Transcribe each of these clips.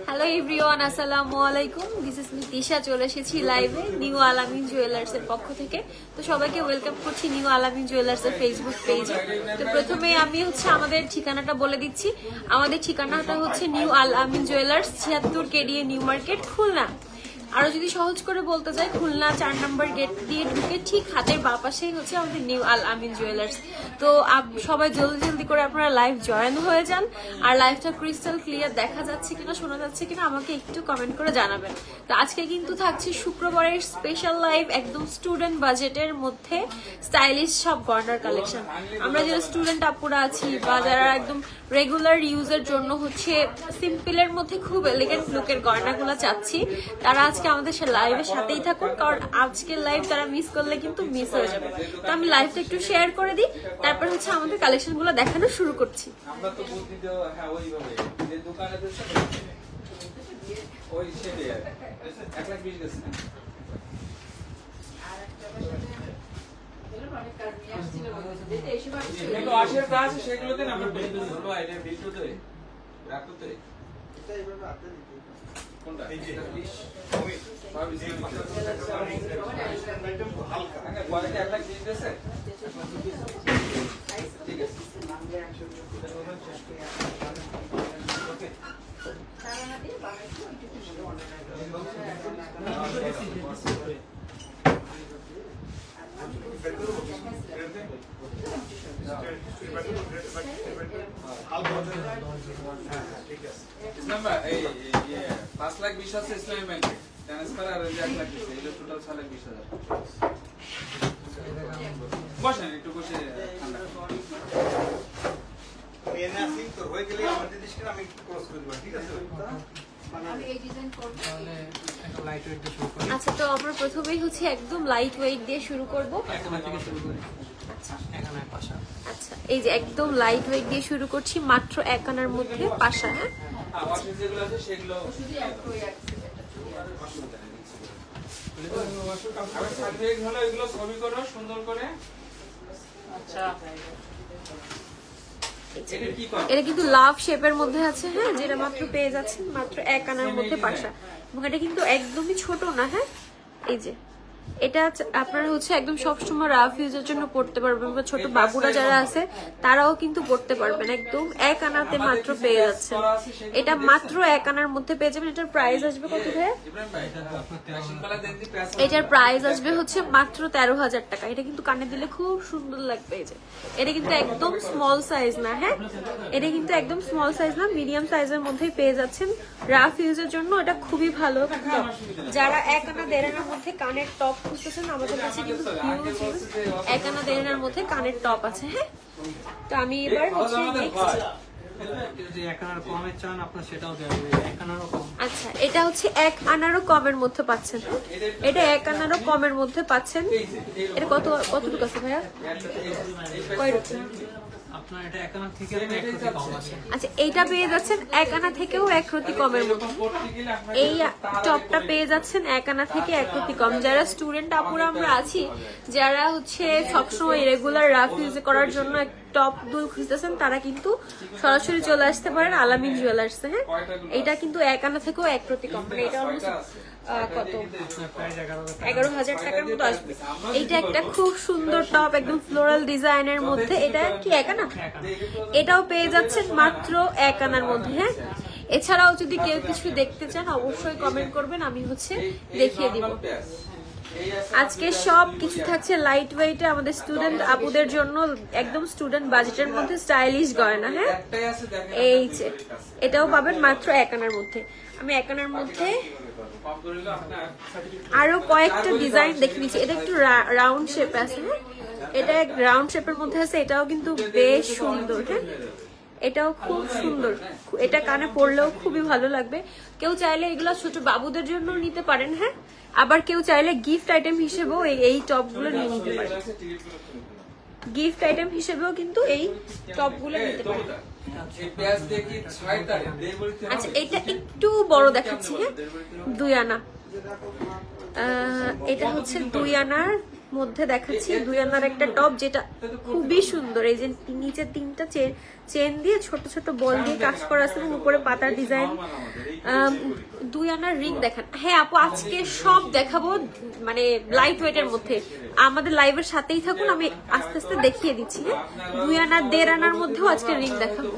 Hello everyone, আসসালামু আলাইকুম। This is Nitisha, চলে এসেছি লাইভে নিউ আলামিন জুয়েলার্স এর পক্ষ থেকে। তো সবাইকে ওয়েলকাম করছি নিউ আলামিন জুয়েলার্স এর ফেসবুক পেজে। তো প্রথমে আমি আমাদের ঠিকানাটা বলে দিচ্ছি। আমাদের ঠিকানাটা হচ্ছে নিউ আলামিন jewellers, 76 KDA new market, Khulna. আরো যদি সহজ করে বলতে চাই, খুলনা 4 নম্বর গেট দিয়ে ঢুকে ঠিক হাতের বাঁ পাশেই হচ্ছে আমাদের নিউ আলামিন জুয়েলার্স। তো সবাই জলদি জলদি করে আপনারা লাইভ জয়েন হয়ে যান। আর লাইভটা ক্রিস্টাল ক্লিয়ার দেখা যাচ্ছে কিনা, শোনা যাচ্ছে কিনা আমাকে একটু কমেন্ট করে জানাবেন। তো আজকে কিন্তু থাকছে শুক্রবারের স্পেশাল লাইভ, একদম স্টুডেন্ট বাজেটের মধ্যে স্টাইলিশ সব গয়নার কালেকশন। আমরা যারা স্টুডেন্ট আপুরা আছি বা যারা একদম রেগুলার ইউজের জন্য হচ্ছে সিম্পলের মধ্যে খুব এলিগেন্ট লুকের গয়নাগুলো চাচ্ছি, তারা আজকে আমাদের লাইভের সাথেই থাকুন, কারণ আজকের লাইভ তারা মিস করলে কিন্তু মিস হয়ে যাবে। তো আমি লাইভটা একটু শেয়ার করে দিই, তারপর হচ্ছে আমাদের কালেকশনগুলো দেখানো শুরু করছি। আমরা তো বুদ্ধি দেও, হ্যাঁ ওইভাবে যে দোকানে তো ওই সেটাই 1,20,000 গেছে না। আর একটা অনেক কাজ নিয়ে আসছিল বলতে এই সময় যেগুলো আশের কাজ সেগুলোতে আমরা বলবো আইডিয়া ভিডিও তো রাখতো তো এটা এইভাবে আপনি কোনটা এই যে 20 সব ইসলাম হালকা আগে বলে 1,20,000 গেছে ঠিক আছে নামে অ্যাকশন করতে হবে চেষ্টা ওকে সারা রাতে বানাই তো একটু খুশি অনলাইন নাম্বার এই 5,20,000 আছে ইসলামী ব্যাংকে ট্রান্সফার আর 1,00,000 এই টোটাল 6,20,000 বসেন একটু বসে ঠান্ডা এনআসিং তো হয়ে গেলে আমাদের দেশকে আমি ক্রস করে দেব, ঠিক আছে? আমি এই ডিজাইন করব, তাহলে একটা লাইট ওয়েট দিয়ে শুরু করি। আচ্ছা, তো আমরা প্রথমেই হচ্ছে একদম লাইট ওয়েট দিয়ে শুরু করব। এখান থেকে শুরু করি। আচ্ছা এখানে পাশা। আচ্ছা, এই যে একদম লাইট ওয়েট দিয়ে শুরু করছি, মাত্র 1 আনার মধ্যে পাশা। হ্যাঁ, আমার যেগুলো আছে সেগুলো শুধু একই আছে। আমি সার্টিফিকেট হলো এগুলো ছবি করো সুন্দর করে। আচ্ছা, এটা কিন্তু লাভ শেপের মধ্যে আছে। হ্যাঁ, যেটা মাত্র পেয়ে যাচ্ছেন মাত্র 1 আনার মধ্যে পাশা, এবং এটা কিন্তু একদমই ছোট না। হ্যাঁ, এই যে এটা আপনারা হচ্ছে একদম সবসময় রাফ ইউজের জন্য পড়তে পারবেন, বা ছোট বাবুরা যারা আছে তারাও কিন্তু পড়তে পারবেন। একদম 1 আনাতে মাত্র পেয়ে যাচ্ছেন। এটা মাত্র 1 আনার মধ্যে পেয়ে যাবেন। এটার প্রাইস আসবে কত ভাই? এটার প্রাইস আসবে হচ্ছে মাত্র 13,000 টাকা। এটা কিন্তু কানে দিলে খুব সুন্দর লাগবে। এই যে এটা কিন্তু একদম স্মল সাইজ না। হ্যাঁ, এটা কিন্তু একদম স্মল সাইজ না, মিডিয়াম সাইজের মধ্যেই পেয়ে যাচ্ছেন। রাফ ইউজের জন্য এটা খুবই ভালো। যারা 1 আনা 1.5 আনার মধ্যে কানের টপ খুঁজতেছেন, আমাদের কাছে কিন্তু হিউজ 1 আনা 1.5 আনার মধ্যে কানের টপ আছে। হ্যাঁ, তো আমি এবার হচ্ছে আচ্ছা, এটা হচ্ছে 1 আনারও কমের মধ্যে পাচ্ছেন। এটা 1 আনারও কমের মধ্যে পাচ্ছেন। এটা কতটুকু আছে ভাইয়া? আচ্ছা, এইটা পেয়ে যাচ্ছেন 1 আনা থেকেও 1 রতি কমের মধ্যে। এই টপটা পেয়ে যাচ্ছেন 1 আনা থেকে 1 রতি কম। যারা স্টুডেন্ট আপুরা আমরা আছি, যারা হচ্ছে সবসময় রেগুলার রাফ ইউজ করার জন্য টপ দুল খুঁজতেছেন, তারা কিন্তু সরাসরি চলে আসতে পারেন আলামিন জুয়েলার্সে। হ্যাঁ, এটা কিন্তু 1 আনা থেকেও 1 রতি কম, মানে এটা অলমোস্ট কত 11,000 টাকার মতো আসবে। এইটা একটা খুব সুন্দর টপ, একদম ফ্লোরাল ডিজাইনের মধ্যে। এটা কি 1 আনা? এটাও পেয়ে যাচ্ছেন মাত্র 1 আনার মধ্যে। হ্যাঁ, এছাড়াও যদি কেউ কিছু দেখতে চান অবশ্যই কমেন্ট করবেন, আমি হচ্ছে দেখিয়ে দিব। আজকে সব কিছু থাকছে লাইট ওয়েটে আমাদের স্টুডেন্ট আপুদের জন্য, একদম স্টুডেন্ট বাজেটের মধ্যে স্টাইলিশ গয়না। হ্যাঁ, এই যে এটাও পাবেন মাত্র 1 আনার মধ্যে। আমি 1 আনার মধ্যে আরো কয়েকটা ডিজাইন দেখে নিচ্ছি। এটা একটু রাউন্ড শেপ আছে। হ্যাঁ, এটা এক রাউন্ড শেপের মধ্যে আছে। এটাও কিন্তু বেশ সুন্দর। হ্যাঁ, এটাও খুব সুন্দর। এটা কানে পরলেও খুবই ভালো লাগবে। কেউ চাইলে এগুলো ছোট বাবুদের জন্য নিতে পারেন। হ্যাঁ, আবার কেউ চাইলে গিফট আইটেম হিসেবেও এই টপগুলো নিয়ে নিতে পারেন। গিফট আইটেম হিসেবেও কিন্তু এই টপগুলো নিতে পারেন। আচ্ছা, এটা একটু বড় দেখাচ্ছি। হ্যাঁ, 2 আনা। এটা হচ্ছে 2 আনার মধ্যে দেখাচ্ছি 2 আনার একটা টপ, যেটা খুবই সুন্দর। এই যে নিচে 3টা চেন দিয়ে ছোট ছোট বল দিয়ে কাজ করা আছে এবং উপরে পাতার ডিজাইন। 2 আনার রিং দেখান। হ্যাঁ আপু, আজকে সব দেখাবো মানে লাইট ওয়েটের মধ্যে। আমাদের লাইভের সাথেই থাকুন, আমি আস্তে আস্তে দেখিয়ে দিচ্ছি। হ্যাঁ, 2 আনা 1.5 আনার মধ্যেও আজকে রিং দেখাবো।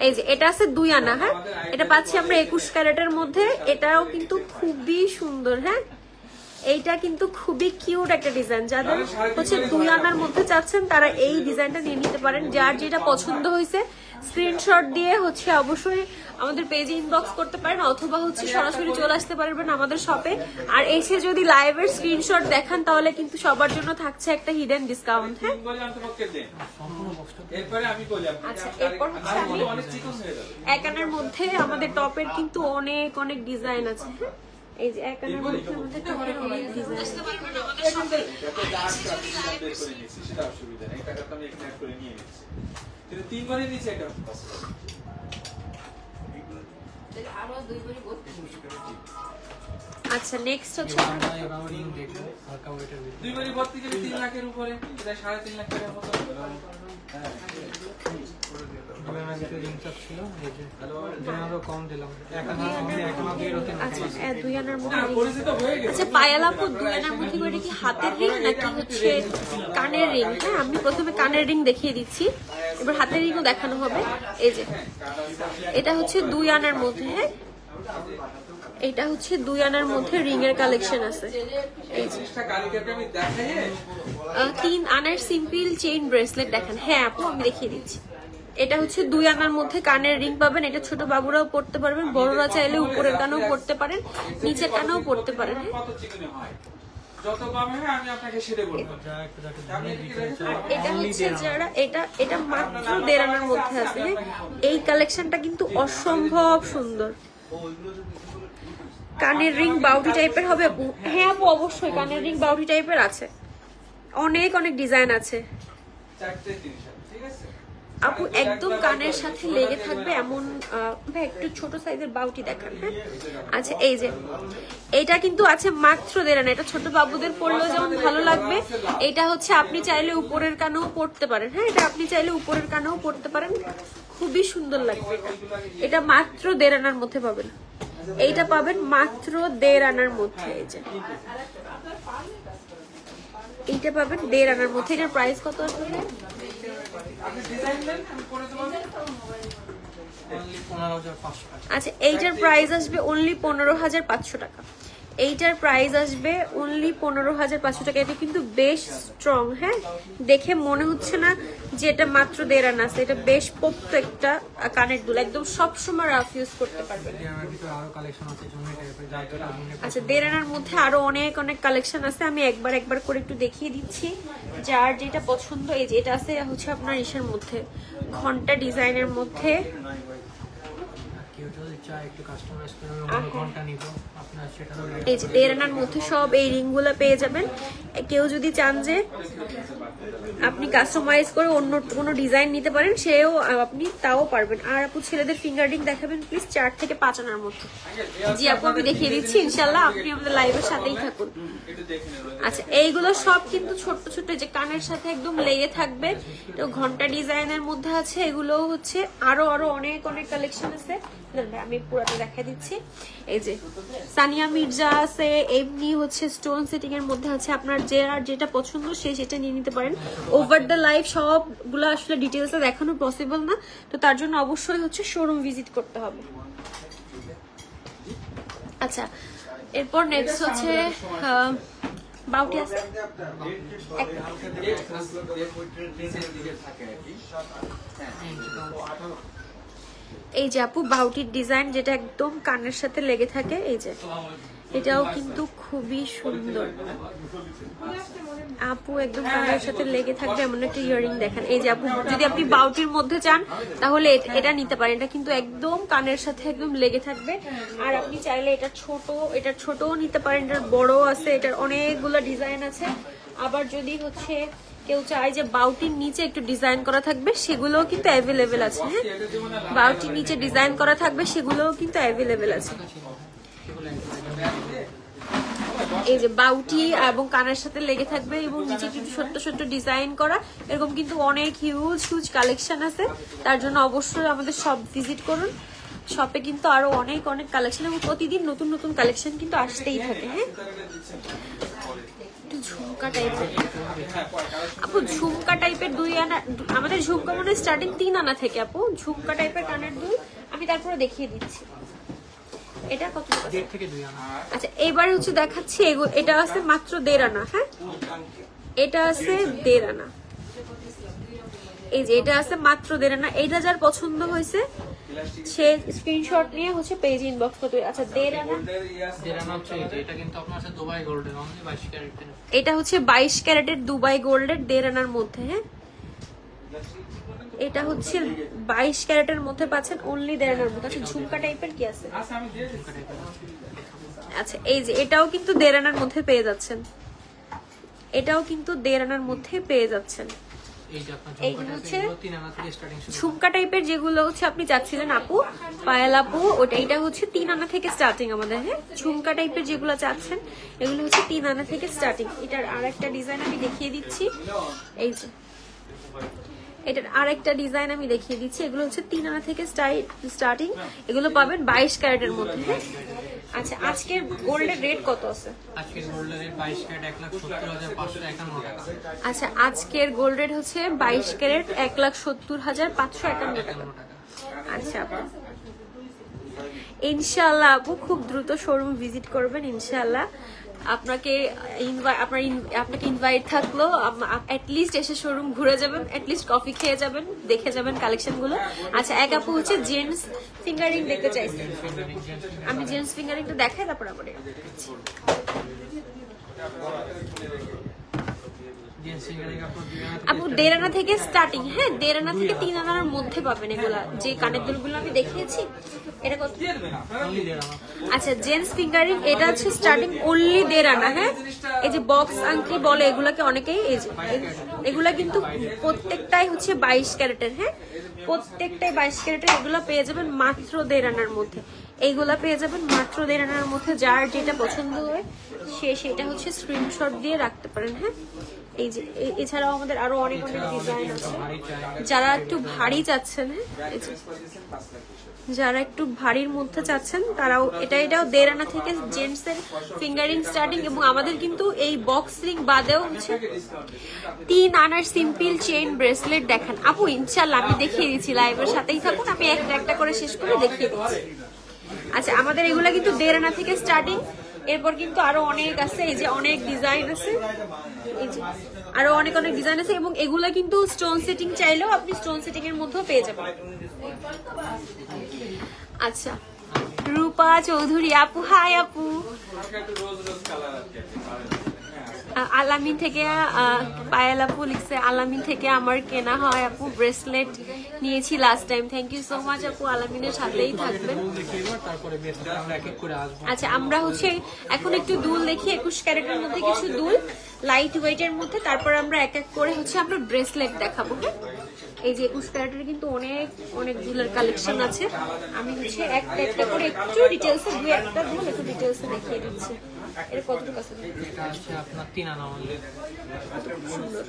এই যে এটা আছে 2 আনা। হ্যাঁ, এটা পাচ্ছি আমরা 21 ক্যারেটের মধ্যে। এটাও কিন্তু খুবই সুন্দর। হ্যাঁ, এইটা কিন্তু খুবই কিউট একটা ডিজাইন। যাদের হচ্ছে 2 আনার মধ্যে চাচ্ছেন তারা এই ডিজাইনটা নিয়ে নিতে পারেন। যার যেটা পছন্দ হয়েছে স্ক্রিনশট দিয়ে হচ্ছে অবশ্যই আমাদের পেজে ইনবক্স করতে পারেন, অথবা হচ্ছে সরাসরি চলে আসতে পারবেন আমাদের শপে। আর এসে যদি লাইভের স্ক্রিনশট দেখান তাহলে কিন্তু সবার জন্য থাকছে একটা হিডেন ডিসকাউন্ট। হ্যাঁ, আচ্ছা, এরপর হচ্ছে আমি 1 আনার মধ্যে আমাদের টপের কিন্তু অনেক অনেক ডিজাইন আছে। হ্যাঁ, এই যে 1 আনার মধ্যে আমাদের টপের অনেক ডিজাইন আছে। আচ্ছা, নেক্সট হচ্ছে 2 বারি ভর্তি করে 3 লাখের উপরে, এটা 3.5 লাখ টাকার মতো। আচ্ছা পায়াল আপু, 2 আনার মধ্যে করে কি হাতের রিং নাকি হচ্ছে কানের রিং? হ্যাঁ, আমি প্রথমে কানের রিং দেখিয়ে দিচ্ছি, এবার হাতের রিংও দেখানো হবে। এই যে এটা হচ্ছে 2 আনার মধ্যে। হ্যাঁ, এটা হচ্ছে 2 আনার মধ্যে রিং এর কালেকশন আছে। এই যে 3 আনার সিম্পল চেইন ব্রেসলেট দেখেন। হ্যাঁ আপু, আমি দেখিয়ে দিচ্ছি। এটা হচ্ছে 2 আনার মধ্যে কানের রিং পাবেন। এটা ছোট বাবুরাও পড়তে পারবেন, বড়রা চাইলে উপরের কানেও পড়তে পারেন, নিচের কানেও পড়তে পারেন। এটা হচ্ছে যারা এটা মাত্র 1.5 আনার মধ্যে আছে। এই কালেকশনটা কিন্তু অসম্ভব সুন্দর। কানের রিং বাউটি টাইপের হবে আপু? হ্যাঁ আপু, অবশ্যই কানের রিং বাউটি টাইপের আছে, অনেক অনেক ডিজাইন আছে আপু। একদম কানের সাথে লেগে থাকবে এমন একটু ছোট সাইজের বাউটি দেখান। হ্যাঁ, আচ্ছা এই যে এটা কিন্তু আছে মাত্র 1.5 আনা। এটা ছোট বাবুদের পরলেও যেমন ভালো লাগবে, এটা হচ্ছে আপনি চাইলে উপরের কানেও পড়তে পারেন। হ্যাঁ, এটা আপনি চাইলে উপরের কানেও পড়তে পারেন, খুবই সুন্দর লাগবে। এটা মাত্র 1.5 আনার মধ্যে পাবেন। এইটা পাবেন মাত্র 1.5 আনার মধ্যে। এই যে এইটা পাবেন 1.5 আনার মধ্যে। এটার প্রাইস কত আসবে? আচ্ছা, এইটার প্রাইস আসবে অনলি 15,500 টাকা। এইটার প্রাইস আসবে অনলি 15,500 টাকা। এটা কিন্তু বেশ স্ট্রং। হ্যাঁ, দেখে মনে হচ্ছে না যে এটা মাত্র 1.5 আনা আছে। এটা বেশ পোক্ত একটা কানের দুল, একদম সবসময় রাফ ইউজ করতে পারবেন। আচ্ছা, 1.5 আনার মধ্যে আরো অনেক অনেক কালেকশন আছে। আমি একবার একবার করে একটু দেখিয়ে দিচ্ছি, যার যেটা পছন্দ। এই যে এটা আছে হচ্ছে আপনার ইসের মধ্যে, ঘন্টা ডিজাইনের মধ্যে। এই যে 1.5 আনার মধ্যে সব এই রিং গুলা পেয়ে যাবেন। কেউ যদি চান যে আপনি কাস্টমাইজ করে অন্য কোনো ডিজাইন নিতে পারেন, সেও আপনি তাও পারবেন। আর আপু ছেলেদের ফিঙ্গার রিং দেখাবেন প্লিজ, 4 থেকে 5 আনার মধ্যে। জি আপু, আমি দেখিয়ে দিচ্ছি ইনশাল্লাহ, আপনি আমাদের লাইভের সাথেই থাকুন। আচ্ছা, এইগুলো সব কিন্তু ছোট ছোট যে কানের সাথে একদম লেগে থাকবে। তো ঘন্টা ডিজাইনের মধ্যে আছে, এগুলো হচ্ছে আরো আরো অনেক অনেক কালেকশন আছে। আমি পুরোটা দেখা দিচ্ছি। এই যে সানিয়া মির্জা আছে, এমনি হচ্ছে স্টোন সেটিং এর মধ্যে আছে। আপনার যে আর যেটা পছন্দ সে সেটা নিয়ে নিতে পারেন। ওভার দ্য লাইভ সবগুলো আসলে ডিটেলসে দেখানো পসিবল না, তো তার জন্য অবশ্যই হচ্ছে শোরুম ভিজিট করতে হবে। আচ্ছা, এরপর নেক্সট হচ্ছে বাউটি আছে। এই যে আপু বাউটির ডিজাইন, যেটা একদম কানের সাথে লেগে থাকে। এই যে এটাও কিন্তু খুবই সুন্দর আপু, একদম কানের সাথে লেগে থাকবে এমন একটা ইয়ারিং দেখেন। এই যে আপু, যদি আপনি বাউটির মধ্যে চান তাহলে এটা নিতে পারেন। এটা কিন্তু একদম কানের সাথে একদম লেগে থাকবে। আর আপনি চাইলে এটা ছোটও নিতে পারেন, এটার বড় আছে, এটার অনেকগুলো ডিজাইন আছে। আবার যদি হচ্ছে কেউ চায় যে বাউটির নিচে একটু ডিজাইন করা থাকবে, সেগুলোও কিন্তু অ্যাভেলেবেল আছে। হ্যাঁ, বাউটির নিচে ডিজাইন করা থাকবে, সেগুলোও কিন্তু অ্যাভেলেবেল আছে। এই যে বাউটি এবং কানের সাথে লেগে থাকবে এবং নিচে কিন্তু ছোট্ট ছোট্ট ডিজাইন করা, এরকম কিন্তু অনেক হিউজ হিউজ কালেকশন আছে। তার জন্য অবশ্যই আমাদের শপ ভিজিট করুন। শপে কিন্তু আরো অনেক অনেক কালেকশন এবং প্রতিদিন নতুন নতুন কালেকশন কিন্তু আসতেই থাকে। হ্যাঁ, ঝুমকা টাইপের আপু, ঝুমকা টাইপের 2 আনা, আমাদের ঝুমকা মনে স্টার্টিং 3 আনা থেকে আপু। ঝুমকা টাইপের কানের দুল আমি তারপরে দেখিয়ে দিচ্ছি। এটা কত টাকা? 1.5 থেকে 2 আনা। আচ্ছা, এবার হচ্ছে দেখাচ্ছি, এটা আছে মাত্র 1.5 আনা। হ্যাঁ, এটা আছে 1.5 আনা। এই যে এটা আছে মাত্র 1.5 আনা। এইটা যার পছন্দ হয়েছে সে স্ক্রিনশট নিয়ে হচ্ছে পেজ ইনবক্স করতে। আচ্ছা, 1.5 আনা হচ্ছে এটা কিন্তু আপনার আছে দুবাই গোল্ডের, অনলি 22 ক্যারেটের। এটা হচ্ছে 22 ক্যারেটের দুবাই গোল্ডের 1.5 আনার মধ্যে। হ্যাঁ, এটা হচ্ছে 22 ক্যারেটের মধ্যে পাচ্ছেন অনলি 1.5 আনার মধ্যে। আচ্ছা, ঝুমকা টাইপের কি আছে? আচ্ছা, এই যে এটাও কিন্তু 1.5 আনার মধ্যে পেয়ে যাচ্ছেন। এটাও কিন্তু 1.5 আনার মধ্যে পেয়ে যাচ্ছেন। এইগুলো হচ্ছে ঝুমকা টাইপের যেগুলো হচ্ছে আপনি চাচ্ছিলেন আপু, পায়েল আপু, ওটা এটা হচ্ছে 3 আনা থেকে স্টার্টিং আমাদের। হ্যাঁ, ঝুমকা টাইপের যেগুলো চাচ্ছেন এগুলো হচ্ছে 3 আনা থেকে স্টার্টিং। এটার আরেকটা ডিজাইন আমি দেখিয়ে দিচ্ছি। এই যে এটার আরেকটা ডিজাইন আমি দেখিয়ে দিচ্ছি। এগুলো হচ্ছে 3 আনা থেকে স্টার্টিং। এগুলো পাবেন 22 ক্যারেটের মধ্যে। আচ্ছা, আজকের গোল্ডের রেট কত আছে? আজকের গোল্ডের রেট 22 ক্যারেট 1,70,551 টাকা। আচ্ছা, আজকের গোল্ড রেট হচ্ছে 22 ক্যারেট 1,70,551 টাকা। আচ্ছা ইনশাআল্লাহ আপু খুব দ্রুত শোরুম ভিজিট করবেন ইনশাআল্লাহ। আপনাকে ইনভাইট থাকলো, অ্যাটলিস্ট এসে শোরুম ঘুরে যাবেন, অ্যাটলিস্ট কফি খেয়ে যাবেন, দেখে যাবেন কালেকশন গুলো। আচ্ছা, এক আপু হচ্ছে জেন্টস ফিঙ্গারিং দেখতে চাইছেন, আমি জেন্টস ফিঙ্গারিংটা দেখাই তারপর আবার আপু 1.5 আনা থেকে স্টার্টিং। হ্যাঁ, 1.5 আনা থেকে 3 আনার মধ্যে পাবেন এগুলা। যে কানের দুলগুলো আমি দেখিয়েছি এটা কত? আচ্ছা, জেন্টস ফিঙ্গারিং এটা হচ্ছে স্টার্টিং অনলি 1.5 আনা। হ্যাঁ, এই যে বক্স আংটি বলে এগুলাকে অনেকেই, এই যে এগুলা কিন্তু প্রত্যেকটাই হচ্ছে 22 ক্যারেটের। হ্যাঁ, প্রত্যেকটাই 22 ক্যারেটের। এগুলা পেয়ে যাবেন মাত্র 1.5 আনার মধ্যে। এইগুলা পেয়ে যাবেন মাত্র 1.5 আনার মধ্যে। যার যেটা পছন্দ হয় সেটা হচ্ছে স্ক্রিনশট দিয়ে রাখতে পারেন। হ্যাঁ, এই যে এছাড়াও আমাদের আরো অনেক অনেক ডিজাইন আছে। যারা একটু ভারী চাচ্ছেন, যারা একটু ভারীর মধ্যে চাচ্ছেন তারাও এটাও 1.5 আনা থেকে জেন্টস এর ফিঙ্গারিং স্টার্টিং। এবং আমাদের কিন্তু এই বক্স রিং বাদেও হচ্ছে 3 আনার সিম্পল চেইন ব্রেসলেট দেখান আপু। ইনশাআল্লাহ আমি দেখিয়ে দিচ্ছি, লাইভের সাথেই থাকুন, আমি একটা একটা করে শেষ করে দেখিয়ে দিচ্ছি। আচ্ছা, আমাদের এগুলা কিন্তু 1.5 আনা থেকে স্টার্টিং। এরপর কিন্তু আরো অনেক আছে, এই যে অনেক ডিজাইন আছে, এই যে আরো অনেক অনেক ডিজাইন আছে। এবং এগুলা কিন্তু স্টোন সেটিং চাইলেও আপনি স্টোন সেটিং এর মধ্যেও পেয়ে যাবেন। আচ্ছা, রূপা চৌধুরী আপু, হাই আপু। আলামিন থেকে পায়েল আপু লিখছে, আলামিন থেকে আমার কেনা হয় আপু, ব্রেসলেট নিয়েছি last time. Thank you so much আপু, আলামিনের সাথেই থাকবেন। আচ্ছা, আমরা হচ্ছে এখন একটু দুল দেখি, 21 ক্যারেটের মধ্যে কিছু দুল লাইট ওয়েটের মধ্যে, তারপর আমরা এক এক করে হচ্ছে আমরা ব্রেসলেট দেখাবো। হ্যাঁ, এই যে 21 ক্যারেটের কিন্তু অনেক অনেক দুলের কালেকশন আছে। আমি হচ্ছে একটা একটা করে একটু ডিটেলসে একটা দুল একটু ডিটেলসে দেখিয়ে দিচ্ছি। এটা কতটুকু আছে? এটা আছে আপনার 3 আনা অনলি। সুন্দর।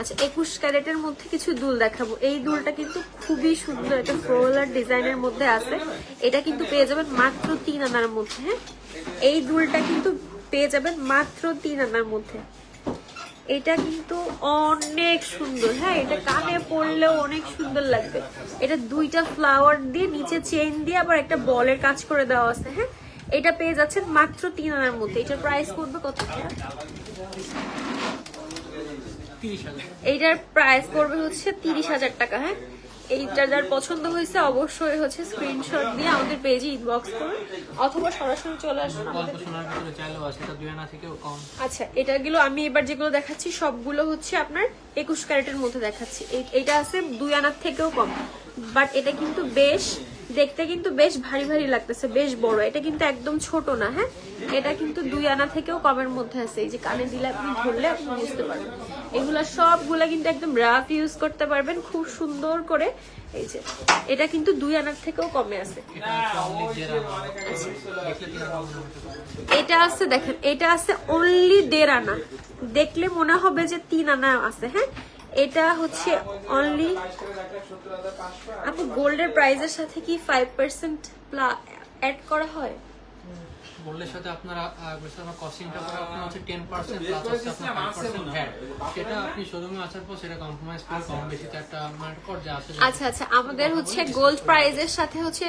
আচ্ছা, 21 ক্যারেটের মধ্যে কিছু দুল দেখাবো। এই দুলটা কিন্তু খুবই সুন্দর, একটা ফ্লোরাল ডিজাইনের মধ্যে আছে। এটা কিন্তু পেয়ে যাবেন মাত্র 3 আনার মধ্যে। হ্যাঁ, এই দুলটা কিন্তু পেয়ে যাবেন মাত্র 3 আনার মধ্যে। এটা কিন্তু অনেক সুন্দর। হ্যাঁ, এটা কানে পরলেও অনেক সুন্দর লাগবে। এটা 2টা ফ্লাওয়ার দিয়ে নিচে চেইন দিয়ে আবার একটা বলের কাজ করে দেওয়া আছে। হ্যাঁ, এটা পেয়ে যাচ্ছেন মাত্র 3 আনার মধ্যে। এটার প্রাইস পড়বে কত? এইটার প্রাইস পড়বে হচ্ছে 30,000 টাকা। হ্যাঁ, এইটা যার পছন্দ হয়েছে অবশ্যই হচ্ছে স্ক্রিনশট দিয়ে আমাদের পেজে ইনবক্স করুন অথবা সরাসরি চলে আসুন। আচ্ছা, এটা গুলো আমি এবার যেগুলো দেখাচ্ছি সবগুলো হচ্ছে আপনার 21 ক্যারেটের মধ্যে দেখাচ্ছি। এটা আছে 2 আনার থেকেও কম, বাট এটা কিন্তু বেশ দেখতে কিন্তু বেশ ভারী ভারী লাগতেছে, বেশ বড়। এটা কিন্তু একদম ছোট না, হ্যাঁ এটা কিন্তু 2 আনা থেকেও কমের মধ্যে আছে। এই যে কানে দিলে আপনি ধরলে আপনি বুঝতে পারবেন, এগুলা সবগুলা কিন্তু একদম রাফ ইউজ করতে পারবেন খুব সুন্দর করে। এই যে এটা কিন্তু 2 আনার থেকেও কমে আছে। এটা আছে দেখেন, এটা আছে অনলি 1.5 আনা, দেখলে মনে হবে যে 3 আনা আছে। হ্যাঁ এটা হচ্ছে অনলি, আপু গোল্ডের প্রাইসের সাথে কি 5% অ্যাড করা হয়? গোল্ডের সাথে আপনারা কস্টিংটা করে আপনার হচ্ছে 10% প্লাস হচ্ছে আপনার 5% ভ্যাট। সেটা আপনি শোরুমে আসার পর সেটা কম্প্রোমাইজ করে কম বেশি একটা মানে পর্যায়ে আসে। আচ্ছা আচ্ছা, আমাদের হচ্ছে গোল্ড প্রাইসের সাথে হচ্ছে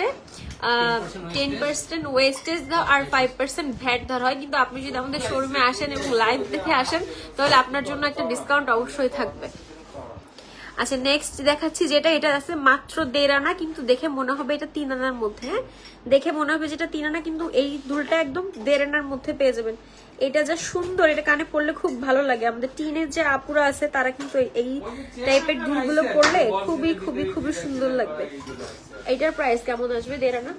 10% ওয়েস্টেজ আর 5% ভ্যাট ধরা হয়। কিন্তু আপনি যদি আমাদের শোরুমে আসেন এবং লাইভ দেখে আসেন তাহলে আপনার জন্য একটা ডিসকাউন্ট অবশ্যই থাকবে। আচ্ছা নেক্সট দেখাচ্ছি যেটা, এটা আছে মাত্র 1.5 আনা, কিন্তু দেখে মনে হবে এটা 3 আনার মধ্যে। হ্যাঁ দেখে মনে হবে যেটা 3 আনা, কিন্তু এই দুলটা একদম 1.5 আনার মধ্যে পেয়ে যাবেন। এটা যা সুন্দর, এটা কানে পড়লে খুব ভালো লাগে। আমাদের টিনের যে আপুরা আছে তারা কিন্তু এই টাইপের দুলগুলো পরলে খুবই খুবই খুবই সুন্দর লাগবে। এইটার প্রাইস কেমন আসবে? 1.5 আনা।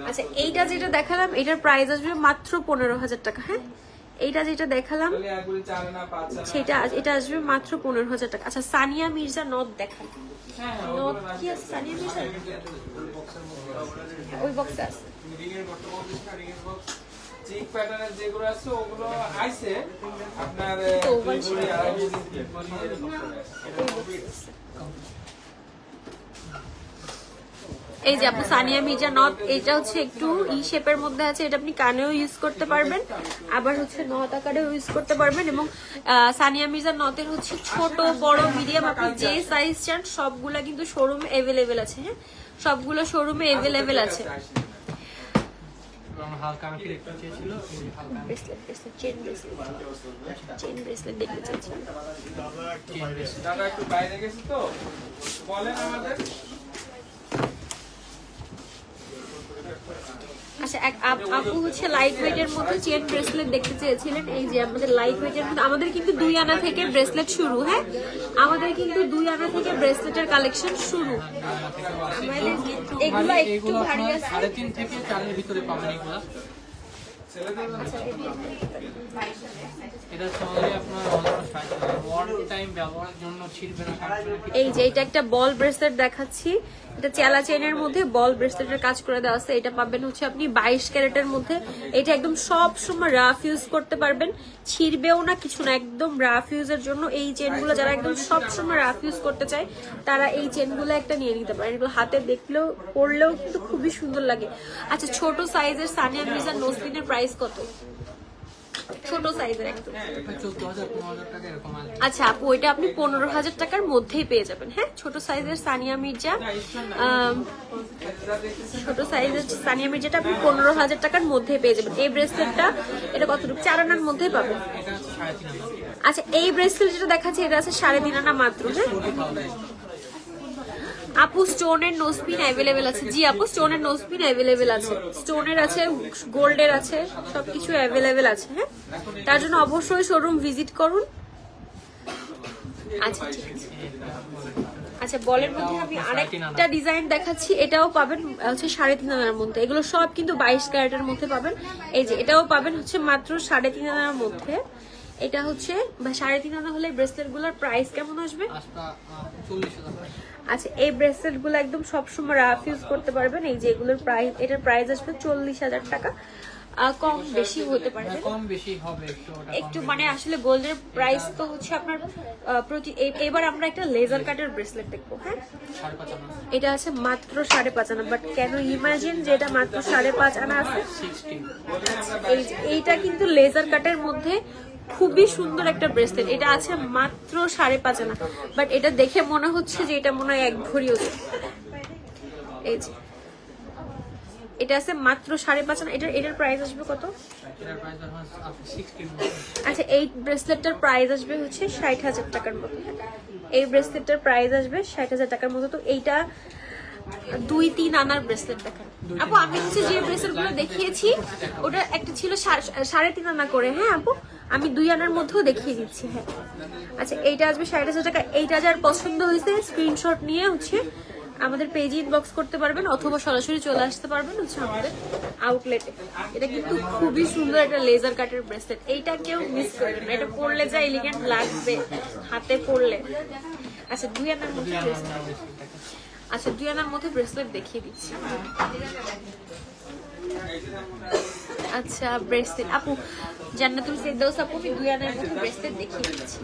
আচ্ছা এইটা যেটা দেখালাম এটার প্রাইস আসবে মাত্র 15,000 টাকা। হ্যাঁ এইটা যেটা দেখালাম সেটা এটা আসবে মাত্র 15,000 টাকা। আচ্ছা সানিয়া মির্জা নথ দেখান, নথ কি আছে সানিয়া মির্জা? ওই বক্সে আছে চিক প্যাটার্নের যেগুলো আছে ওগুলো আইছে আপনার এই যে আপনি সানিয়া মির্জা নথ, এটা হচ্ছে একটু ই শেপের মধ্যে আছে, এটা আপনি কানেও ইউজ করতে পারবেন আবার হচ্ছে নথ আকারেও ইউজ করতে পারবেন। এবং সানিয়া মির্জা নথের হচ্ছে ছোট বড় মিডিয়াম আপনি যে সাইজ চান সবগুলা কিন্তু শোরুমে অ্যাভেলেবেল আছে। হ্যাঁ সবগুলো শোরুমে অ্যাভেলেবেল আছে। হালকা আমি একটু চেয়েছিল ব্রেসলেট চেন ব্রেসলেট দেখতে চাচ্ছি। দাদা একটু বাইরে গেছি তো বলেন আমাদের। আচ্ছা আপু হচ্ছে লাইট ওয়েটের মধ্যে চেন ব্রেসলেট দেখতে চেয়েছিলেন। এই যে আমাদের লাইট ওয়েটের মধ্যে আমাদের কিন্তু 2 আনা থেকে ব্রেসলেট শুরু। হ্যাঁ আমাদের কিন্তু 2 আনা থেকে ব্রেসলেটের কালেকশন শুরু। আমাদের এগুলো একটু ভারী আছে, 3.5 থেকে 4 এর ভিতরে পাবেন এগুলো। এটা সহজে আপনার ওয়ান টাইম ব্যবহারের জন্য ছিড়বে না, কাটবে না। এই যে এটা একটা বল ব্রেসলেট দেখাচ্ছি, এটা চেলা চেনের মধ্যে বল ব্রেসলেটের কাজ করে দেওয়া আছে। এটা পাবেন হচ্ছে আপনি 22 ক্যারেটের মধ্যে। এটা একদম সব সময় রাফ ইউজ করতে পারবেন, ছিড়বেও না কিছু না, একদম রাফ ইউজের জন্য এই চেনগুলো যারা একদম সব সময় রাফ ইউজ করতে চায় তারা এই চেনগুলো একটা নিয়ে নিতে পারেন। এগুলো হাতে দেখলেও পরলেও কিন্তু খুবই সুন্দর লাগে। আচ্ছা ছোট সাইজের সানিয়া মির্জা নোসপিনের প্রাইস কত? ছোট সাইজের একদম 14,000-15,000 টাকা এরকম আসবে। আচ্ছা আপু ওইটা আপনি 15,000 টাকার মধ্যেই পেয়ে যাবেন। হ্যাঁ ছোট সাইজের সানিয়া মির্জা, ছোট সাইজের সানিয়া মির্জাটা আপনি 15,000 টাকার মধ্যেই পেয়ে যাবেন। এই ব্রেসলেটটা এটা কতটুকু? 4 আনার মধ্যেই পাবেন। আচ্ছা এই ব্রেসলেট যেটা দেখাচ্ছে এটা আছে 3.5 আনা মাত্র। হ্যাঁ আপু স্টোনের নোজপিন অ্যাভেলেবেল আছে। জি আপু স্টোনের নোজপিন অ্যাভেলেবেল আছে, স্টোনের আছে, গোল্ডের আছে, সবকিছু অ্যাভেলেবেল আছে। হ্যাঁ তার জন্য অবশ্যই শোরুম ভিজিট করুন। আচ্ছা ঠিক আছে। আচ্ছা বলের মধ্যে আমি আরেকটা ডিজাইন দেখাচ্ছি, এটাও পাবেন হচ্ছে 3.5 আনার মধ্যে। এগুলো সব কিন্তু 22 ক্যারেটের মধ্যে পাবেন। এই যে এটাও পাবেন হচ্ছে মাত্র 3.5 আনার মধ্যে। এটা হচ্ছে 3.5 আনা হলে ব্রেসলেট গুলোর প্রাইস কেমন আসবে? 40,000। আচ্ছা এই ব্রেসলেট গুলো একদম সবসময় রাফ ইউজ করতে পারবেন। এই যে এগুলোর প্রাইস, এটার প্রাইস আসবে 40,000 টাকা। কম বেশি হতে পারে, কম বেশি হবে একটু মানে আসলে গোল্ডের প্রাইস তো হচ্ছে আপনার প্রতি। এবার আমরা একটা লেজার কাটের ব্রেসলেট দেখবো। হ্যাঁ এটা আছে মাত্র 5.5 আনা, বাট কেন ইমাজিন যে এটা মাত্র 5.5 আনা আছে। এইটা কিন্তু লেজার কাটের মধ্যে খুবই সুন্দর একটা ব্রেসলেট। এটা আছে মাত্র 5.5 আনা, বাট এটা দেখে মনে হচ্ছে যে এটা মনে হয় 1 ভরি ওজন। এই যে এটা আছে মাত্র 5.5 আনা। এটার প্রাইস আসবে কত? আচ্ছা এই ব্রেসলেটটার প্রাইস আসবে হচ্ছে 60,000 টাকার মতো। এই ব্রেসলেটটার প্রাইস আসবে 60,000 টাকার মতো। তো এইটা 2-3 আনার ব্রেসলেট দেখান আপু। আমি হচ্ছে যে ব্রেসলেট গুলো দেখিয়েছি ওটা একটা ছিল 3.5 আনা করে। হ্যাঁ আপু আমি 2 আনার মধ্যেও দেখিয়ে দিচ্ছি। হ্যাঁ আচ্ছা এইটা আসবে 60,000 টাকা। এইটা যার পছন্দ হয়েছে স্ক্রিনশট নিয়ে হচ্ছে আমাদের পেজে ইনবক্স করতে পারবেন অথবা সরাসরি চলে আসতে পারবেন হচ্ছে আমাদের আউটলেটে। এটা কিন্তু খুবই সুন্দর একটা লেজার কাটের ব্রেসলেট, এইটা কেউ মিস করবেন না, এটা পরলে যা এলিগেন্ট লাগবে হাতে পরলে। আচ্ছা 2 আনার মধ্যে আচ্ছা 2 আনার মধ্যে ব্রেসলেট দেখিয়ে দিচ্ছি। আচ্ছা ব্রেসলেট আপু জান্নাতুল ফেরদৌস আপু, আমি 2 আনার মধ্যে ব্রেসলেট দেখিয়ে দিচ্ছি।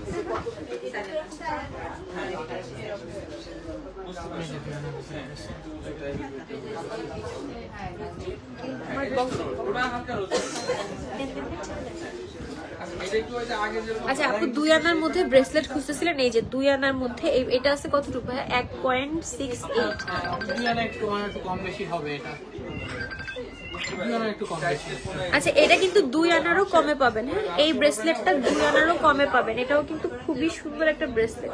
আচ্ছা আপু 2 আনার মধ্যে ব্রেসলেট খুঁজতেছিলেন, এই যে 2 আনার মধ্যে এটা আছে কতটুকু? 1.68। 2 আনা একটু কম বেশি হবে এটা। আচ্ছা এটা কিন্তু 2 আনারও কমে পাবেন। হ্যাঁ এই ব্রেসলেটটা 2 আনারও কমে পাবেন, এটাও কিন্তু খুবই সুন্দর একটা ব্রেসলেট।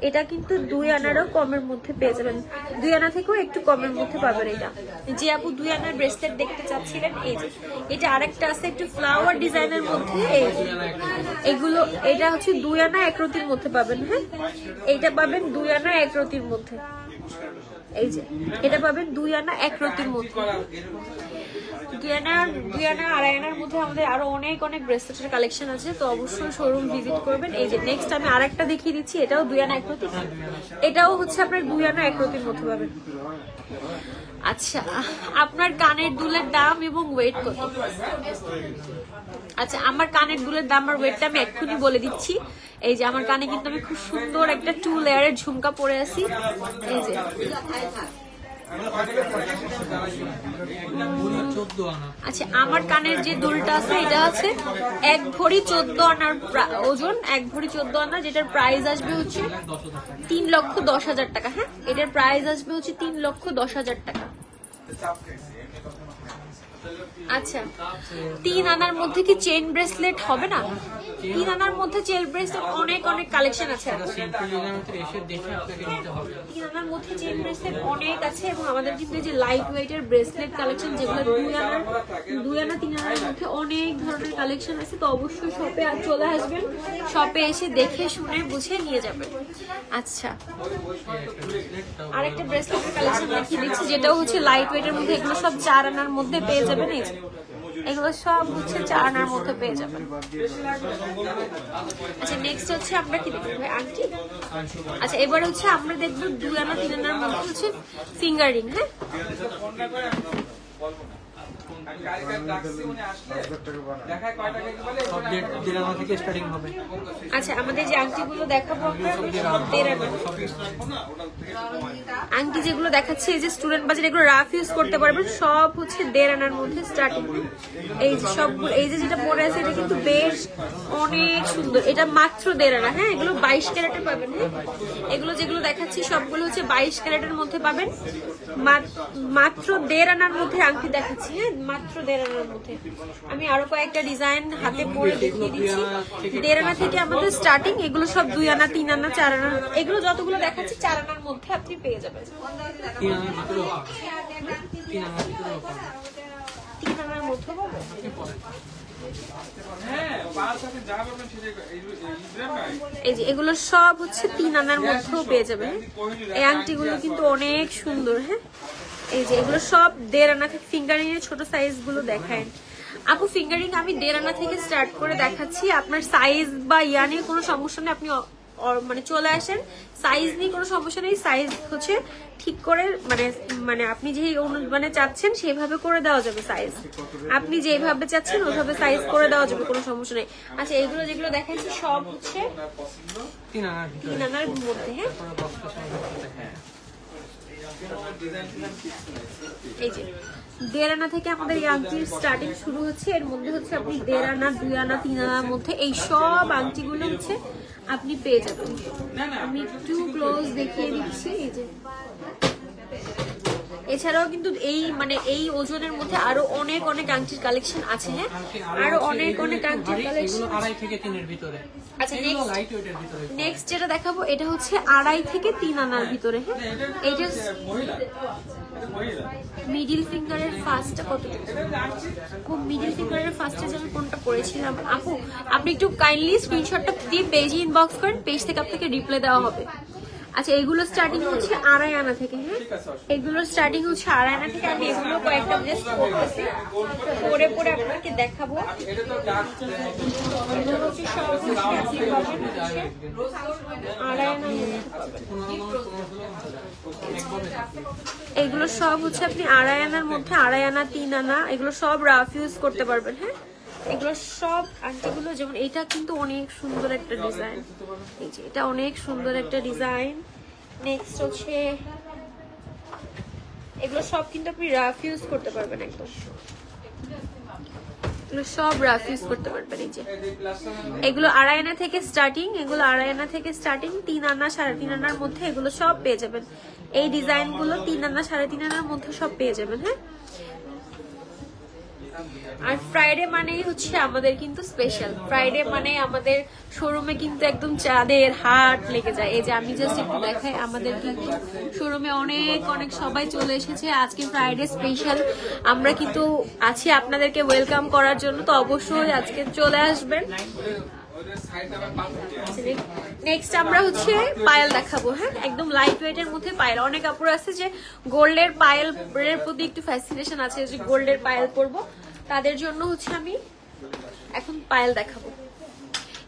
এটা কিন্তু 2 আনারও কমের মধ্যে পেয়ে যাবেন, 2 আনা থেকেও একটু কমের মধ্যে পাবেন। এটা যে আপু 2 আনার ব্রেসলেট দেখতে চাচ্ছিলেন, এই যে এটা আরেকটা আছে একটু ফ্লাওয়ার ডিজাইনের মধ্যে, এগুলো এটা হচ্ছে 2 আনা 1 রতির মধ্যে পাবেন। হ্যাঁ এইটা পাবেন 2 আনা 1 রতির মধ্যে, এই যে এটা পাবেন 2 আনা 1 রতির মধ্যে। 2 আনা 2.5 আনার মধ্যে আমাদের আরো অনেক ব্রেসলেটের কালেকশন আছে, তো অবশ্যই শোরুম ভিজিট করবেন। এই যে নেক্সট আমি আরেকটা দেখিয়ে দিচ্ছি, এটাও 2 আনা 1 রতি, এটাও হচ্ছে আপনার 2 আনা 1 রতির মধ্যে পাবেন। আচ্ছা আপনার কানের দুলের দাম এবং ওয়েট কত? আচ্ছা আমার কানের দুলের দাম আর ওয়েটটা আমি এক্ষুনি বলে দিচ্ছি। এই যে আমার কানে কিন্তু আমি খুব সুন্দর একটা 2 লেয়ারের ঝুমকা পরে আছি, এই যে আচ্ছা আমার কানের যে দুলটা আছে এটা আছে 1 ভরি 14 আনার ওজন, 1 ভরি 14 আনা, যেটার প্রাইস আসবে হচ্ছে 3,10,000 টাকা। হ্যাঁ এটার প্রাইস আসবে হচ্ছে 3,10,000 টাকা। আচ্ছা 3 আনার মধ্যে কি চেইন ব্রেসলেট হবে না? 3 আনার মধ্যে চেইন ব্রেসলেট অনেক কালেকশন আছে। 3 আনার মধ্যে চেইন ব্রেসলেট অনেক আছে এবং আমাদের কিন্তু এই যে লাইট ওয়েটের ব্রেসলেট কালেকশন যেগুলো 2 আনা 3 আনার মধ্যে অনেক ধরনের কালেকশন আছে, তো অবশ্যই শপে চলে আসবেন, শপে এসে দেখে শুনে বুঝে নিয়ে যাবেন। আচ্ছা আরেকটা ব্রেসলেটের কালেকশন দেখিয়ে দিচ্ছি, যেটাও হচ্ছে লাইট ওয়েটের মধ্যে, এগুলো সব 4 আনার মধ্যে পেয়ে যাবেন। এই যে এগুলো সব হচ্ছে 4 আনার মধ্যে পেয়ে যাবেন। আচ্ছা নেক্সট হচ্ছে আমরা কি দেখবো ভাই? আংটি। আচ্ছা এবার হচ্ছে আমরা দেখবো 2 আনা 3 আনার মধ্যে হচ্ছে ফিঙ্গার রিং। হ্যাঁ আচ্ছা আমাদের যে আংটিগুলো দেখাবো আমরা আংটি যেগুলো দেখাচ্ছি এই যে স্টুডেন্ট বাজার, এগুলো রাফ ইউজ করতে পারবেন, সব হচ্ছে 1.5 আনার মধ্যে স্টার্টিং। এই যে সবগুলো এই যে যেটা পরে আছে এটা কিন্তু বেশ অনেক সুন্দর, এটা মাত্র 1.5 আনা। হ্যাঁ এগুলো 22 ক্যারেটের পাবেন। হ্যাঁ এগুলো যেগুলো দেখাচ্ছি সবগুলো হচ্ছে 22 ক্যারেটের মধ্যে পাবেন, মাত্র 1.5 আনার মধ্যে আংটি দেখাচ্ছি। হ্যাঁ মাত্র 1.5 আনার মধ্যে। আমি আরো কয়েকটা ডিজাইন হাতে পরে দেখিয়ে দিচ্ছি। 1.5 আনা থেকে আমাদের স্টার্টিং, এগুলো সব 2 আনা 3 আনা 4 আনা, এগুলো যতগুলো দেখাচ্ছি 4 আনার মধ্যে আপনি পেয়ে যাবেন। 3 আনার মধ্যে পাবেন। এই যে এগুলো সব হচ্ছে 3 আনার মধ্যেও পেয়ে যাবেন। এই আংটিগুলো কিন্তু অনেক সুন্দর। হ্যাঁ এই যে এগুলো সব 1.5 আনা থেকে, ফিঙ্গারিং এর ছোট সাইজ গুলো দেখায় আপু। ফিঙ্গারিং আমি 1.5 আনা থেকে স্টার্ট করে দেখাচ্ছি, আপনার সাইজ বা ইয়া নিয়ে কোনো সমস্যা নেই, আপনি মানে চলে আসেন, সাইজ নিয়ে কোনো সমস্যা নেই, সাইজ হচ্ছে ঠিক করে মানে আপনি যেই মানে চাচ্ছেন সেইভাবে করে দেওয়া যাবে, সাইজ আপনি যেভাবে চাচ্ছেন ওইভাবে সাইজ করে দেওয়া যাবে, কোনো সমস্যা নেই। আচ্ছা এগুলো যেগুলো দেখাচ্ছি সব হচ্ছে 3 আনার মধ্যে। হ্যাঁ এই যে 1.5 আনা থেকে আমাদের এই আংটির স্টার্টিং শুরু হচ্ছে, এর মধ্যে হচ্ছে আপনি 1.5 আনা 2 আনা 3 আনার মধ্যে এই সব আংটিগুলো হচ্ছে আপনি পেয়ে যাবেন। আমি একটু ক্লোজ দেখিয়ে দিচ্ছি। এই যে এছাড়াও কিন্তু এই মানে এই ওজনের মধ্যে আরো অনেক আংটির কালেকশন আছে। হ্যাঁ আরো অনেক আংটির কালেকশন 2.5 থেকে 3 এর ভিতরে। আচ্ছা নেক্সট যেটা দেখাবো এটা হচ্ছে 2.5 থেকে 3 আনার ভিতরে। হ্যাঁ এটা মিডিল ফিঙ্গারের ফার্স্টটা কত? মিডিল ফিঙ্গারের ফার্স্টে যে আমি কোনটা পরেছিলাম আপু, আপনি একটু কাইন্ডলি স্ক্রিনশটটা দিয়ে পেজে ইনবক্স করেন, পেজ থেকে আপনাকে রিপ্লাই দেওয়া হবে। আচ্ছা এগুলো স্টার্টিং হচ্ছে 2.5 আনা থেকে। হ্যাঁ এগুলো স্টার্টিং হচ্ছে 2.5 আনা থেকে। আমি এগুলো কয়েকটা জাস্ট করতেছি, পরে পরে আপনাকে দেখাবো। এগুলো সব হচ্ছে আপনি 2.5 আনার মধ্যে, 2.5 আনা 3 আনা এগুলো সব রাফ ইউজ করতে পারবেন। হ্যাঁ এগুলো সব আন্টিগুলো, যেমন এটা কিন্তু অনেক সুন্দর একটা ডিজাইন, এই যে এটা অনেক সুন্দর একটা ডিজাইন। নেক্সট হচ্ছে এগুলো সব কিন্তু আপনি রাফ ইউজ করতে পারবেন একদম, এগুলো সব রাফ ইউজ করতে পারবেন। এই যে এগুলো 2.5 আনা থেকে স্টার্টিং, এগুলো 2.5 আনা থেকে স্টার্টিং, 3 আনা 3.5 আনার মধ্যে এগুলো সব পেয়ে যাবেন। এই ডিজাইনগুলো 3 আনা 3.5 আনার মধ্যে সব পেয়ে যাবেন। হ্যাঁ আর ফ্রাইডে মানেই হচ্ছে আমাদের কিন্তু স্পেশাল, ফ্রাইডে মানে আমাদের শোরুমে কিন্তু একদম চাঁদের হাট লেগে যায়। এই যে আমি জাস্ট একটু দেখাই, আমাদের কিন্তু শোরুমে অনেক অনেক সবাই চলে এসেছে আজকে ফ্রাইডে স্পেশাল। আমরা কিন্তু আছি আপনাদেরকে ওয়েলকাম করার জন্য, তো অবশ্যই আজকে চলে আসবেন। নেক্সট আমরা হচ্ছে পায়েল দেখাবো। হ্যাঁ একদম লাইট ওয়েট এর মধ্যে পায়েল। অনেক আপুরা আছে যে গোল্ডের পায়েলের প্রতি একটু ফ্যাসিনেশন আছে, যে গোল্ডের পায়েল পরবো, তাদের জন্য হচ্ছে আমি এখন পায়েল দেখাবো।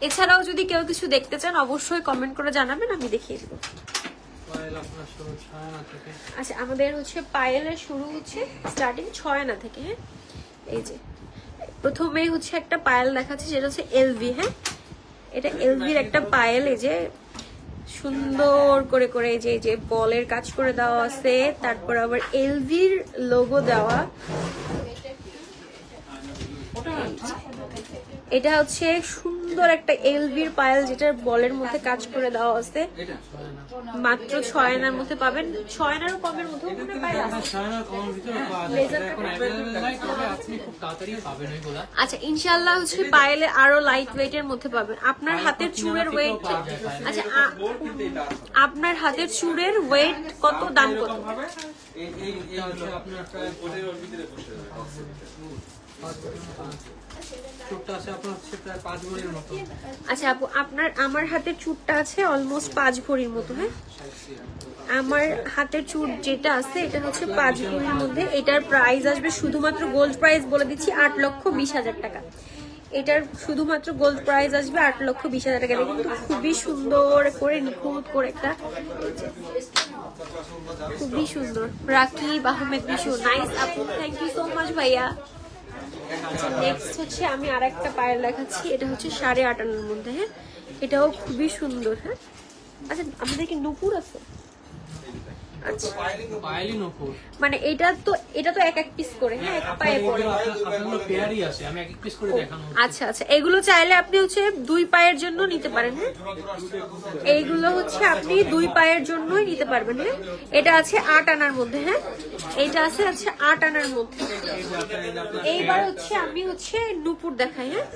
এছাড়াও যদি কেউ কিছু দেখতে চান অবশ্যই কমেন্ট করে জানাবেন, আমি দেখিয়ে দেবো। আচ্ছা আমাদের হচ্ছে পায়েলের শুরু হচ্ছে স্টার্টিং 6 আনা থেকে। হ্যাঁ এই যে প্রথমেই হচ্ছে একটা পায়েল দেখাচ্ছি, যেটা হচ্ছে এলভি। হ্যাঁ এটা এলভির একটা পায়েল, এই যে সুন্দর করে করে এই যে বলের কাজ করে দেওয়া আছে, তারপর আবার এলভির লোগো দেওয়া। এটা হচ্ছে সুন্দর একটা এলভির পায়েল, যেটার বলের মধ্যে কাজ করে দেওয়া আছে। মাত্র 6 আনার মধ্যে পাবেন, 6 আনারও কমের মধ্যে আচ্ছা ইনশাল্লাহ হচ্ছে পায়েলে আরো লাইট ওয়েট এর মধ্যে পাবেন। আপনার হাতের চুড়ের ওয়েট, আচ্ছা আপনার হাতের চুড়ের ওয়েট কত, দাম কত? আচ্ছা আপু আমার হাতের চুড়টা আছে অলমোস্ট 5 ভরির মতো। হ্যাঁ আমার হাতের চুড় যেটা আছে এটা হচ্ছে 5 ভরির মধ্যে। এটার প্রাইস আসবে শুধুমাত্র গোল্ড প্রাইস বলে দিচ্ছি 8,20,000 টাকা। এটার শুধুমাত্র গোল্ড প্রাইস আসবে 8,20,000 টাকা। এটা কিন্তু খুবই সুন্দর করে নিখুঁত করে একটা, খুবই সুন্দর। রাকিব আহমেদ বিশু, নাইস আপু, থ্যাংক ইউ সো মাচ ভাইয়া। নেক্সট হচ্ছে আমি আর একটা পায়েল দেখাচ্ছি, এটা হচ্ছে 8.5 আনার মধ্যে। হ্যাঁ এটাও খুবই সুন্দর। হ্যাঁ আচ্ছা আমাদের কি নূপুর আছে? আচ্ছা মানে এটা তো এক এক পিস করে। হ্যাঁ এক পায়ে পড়ে। আচ্ছা আচ্ছা এগুলো চাইলে আপনি হচ্ছে 2 পায়ের জন্য নিতে পারেন। হ্যাঁ এইগুলো হচ্ছে আপনি 2 পায়ের জন্যই নিতে পারবেন। হ্যাঁ এটা আছে 8 আনার মধ্যে। হ্যাঁ এটা আছে 8 আনার মধ্যে। এইবার হচ্ছে আমি হচ্ছে নূপুর দেখাই। হ্যাঁ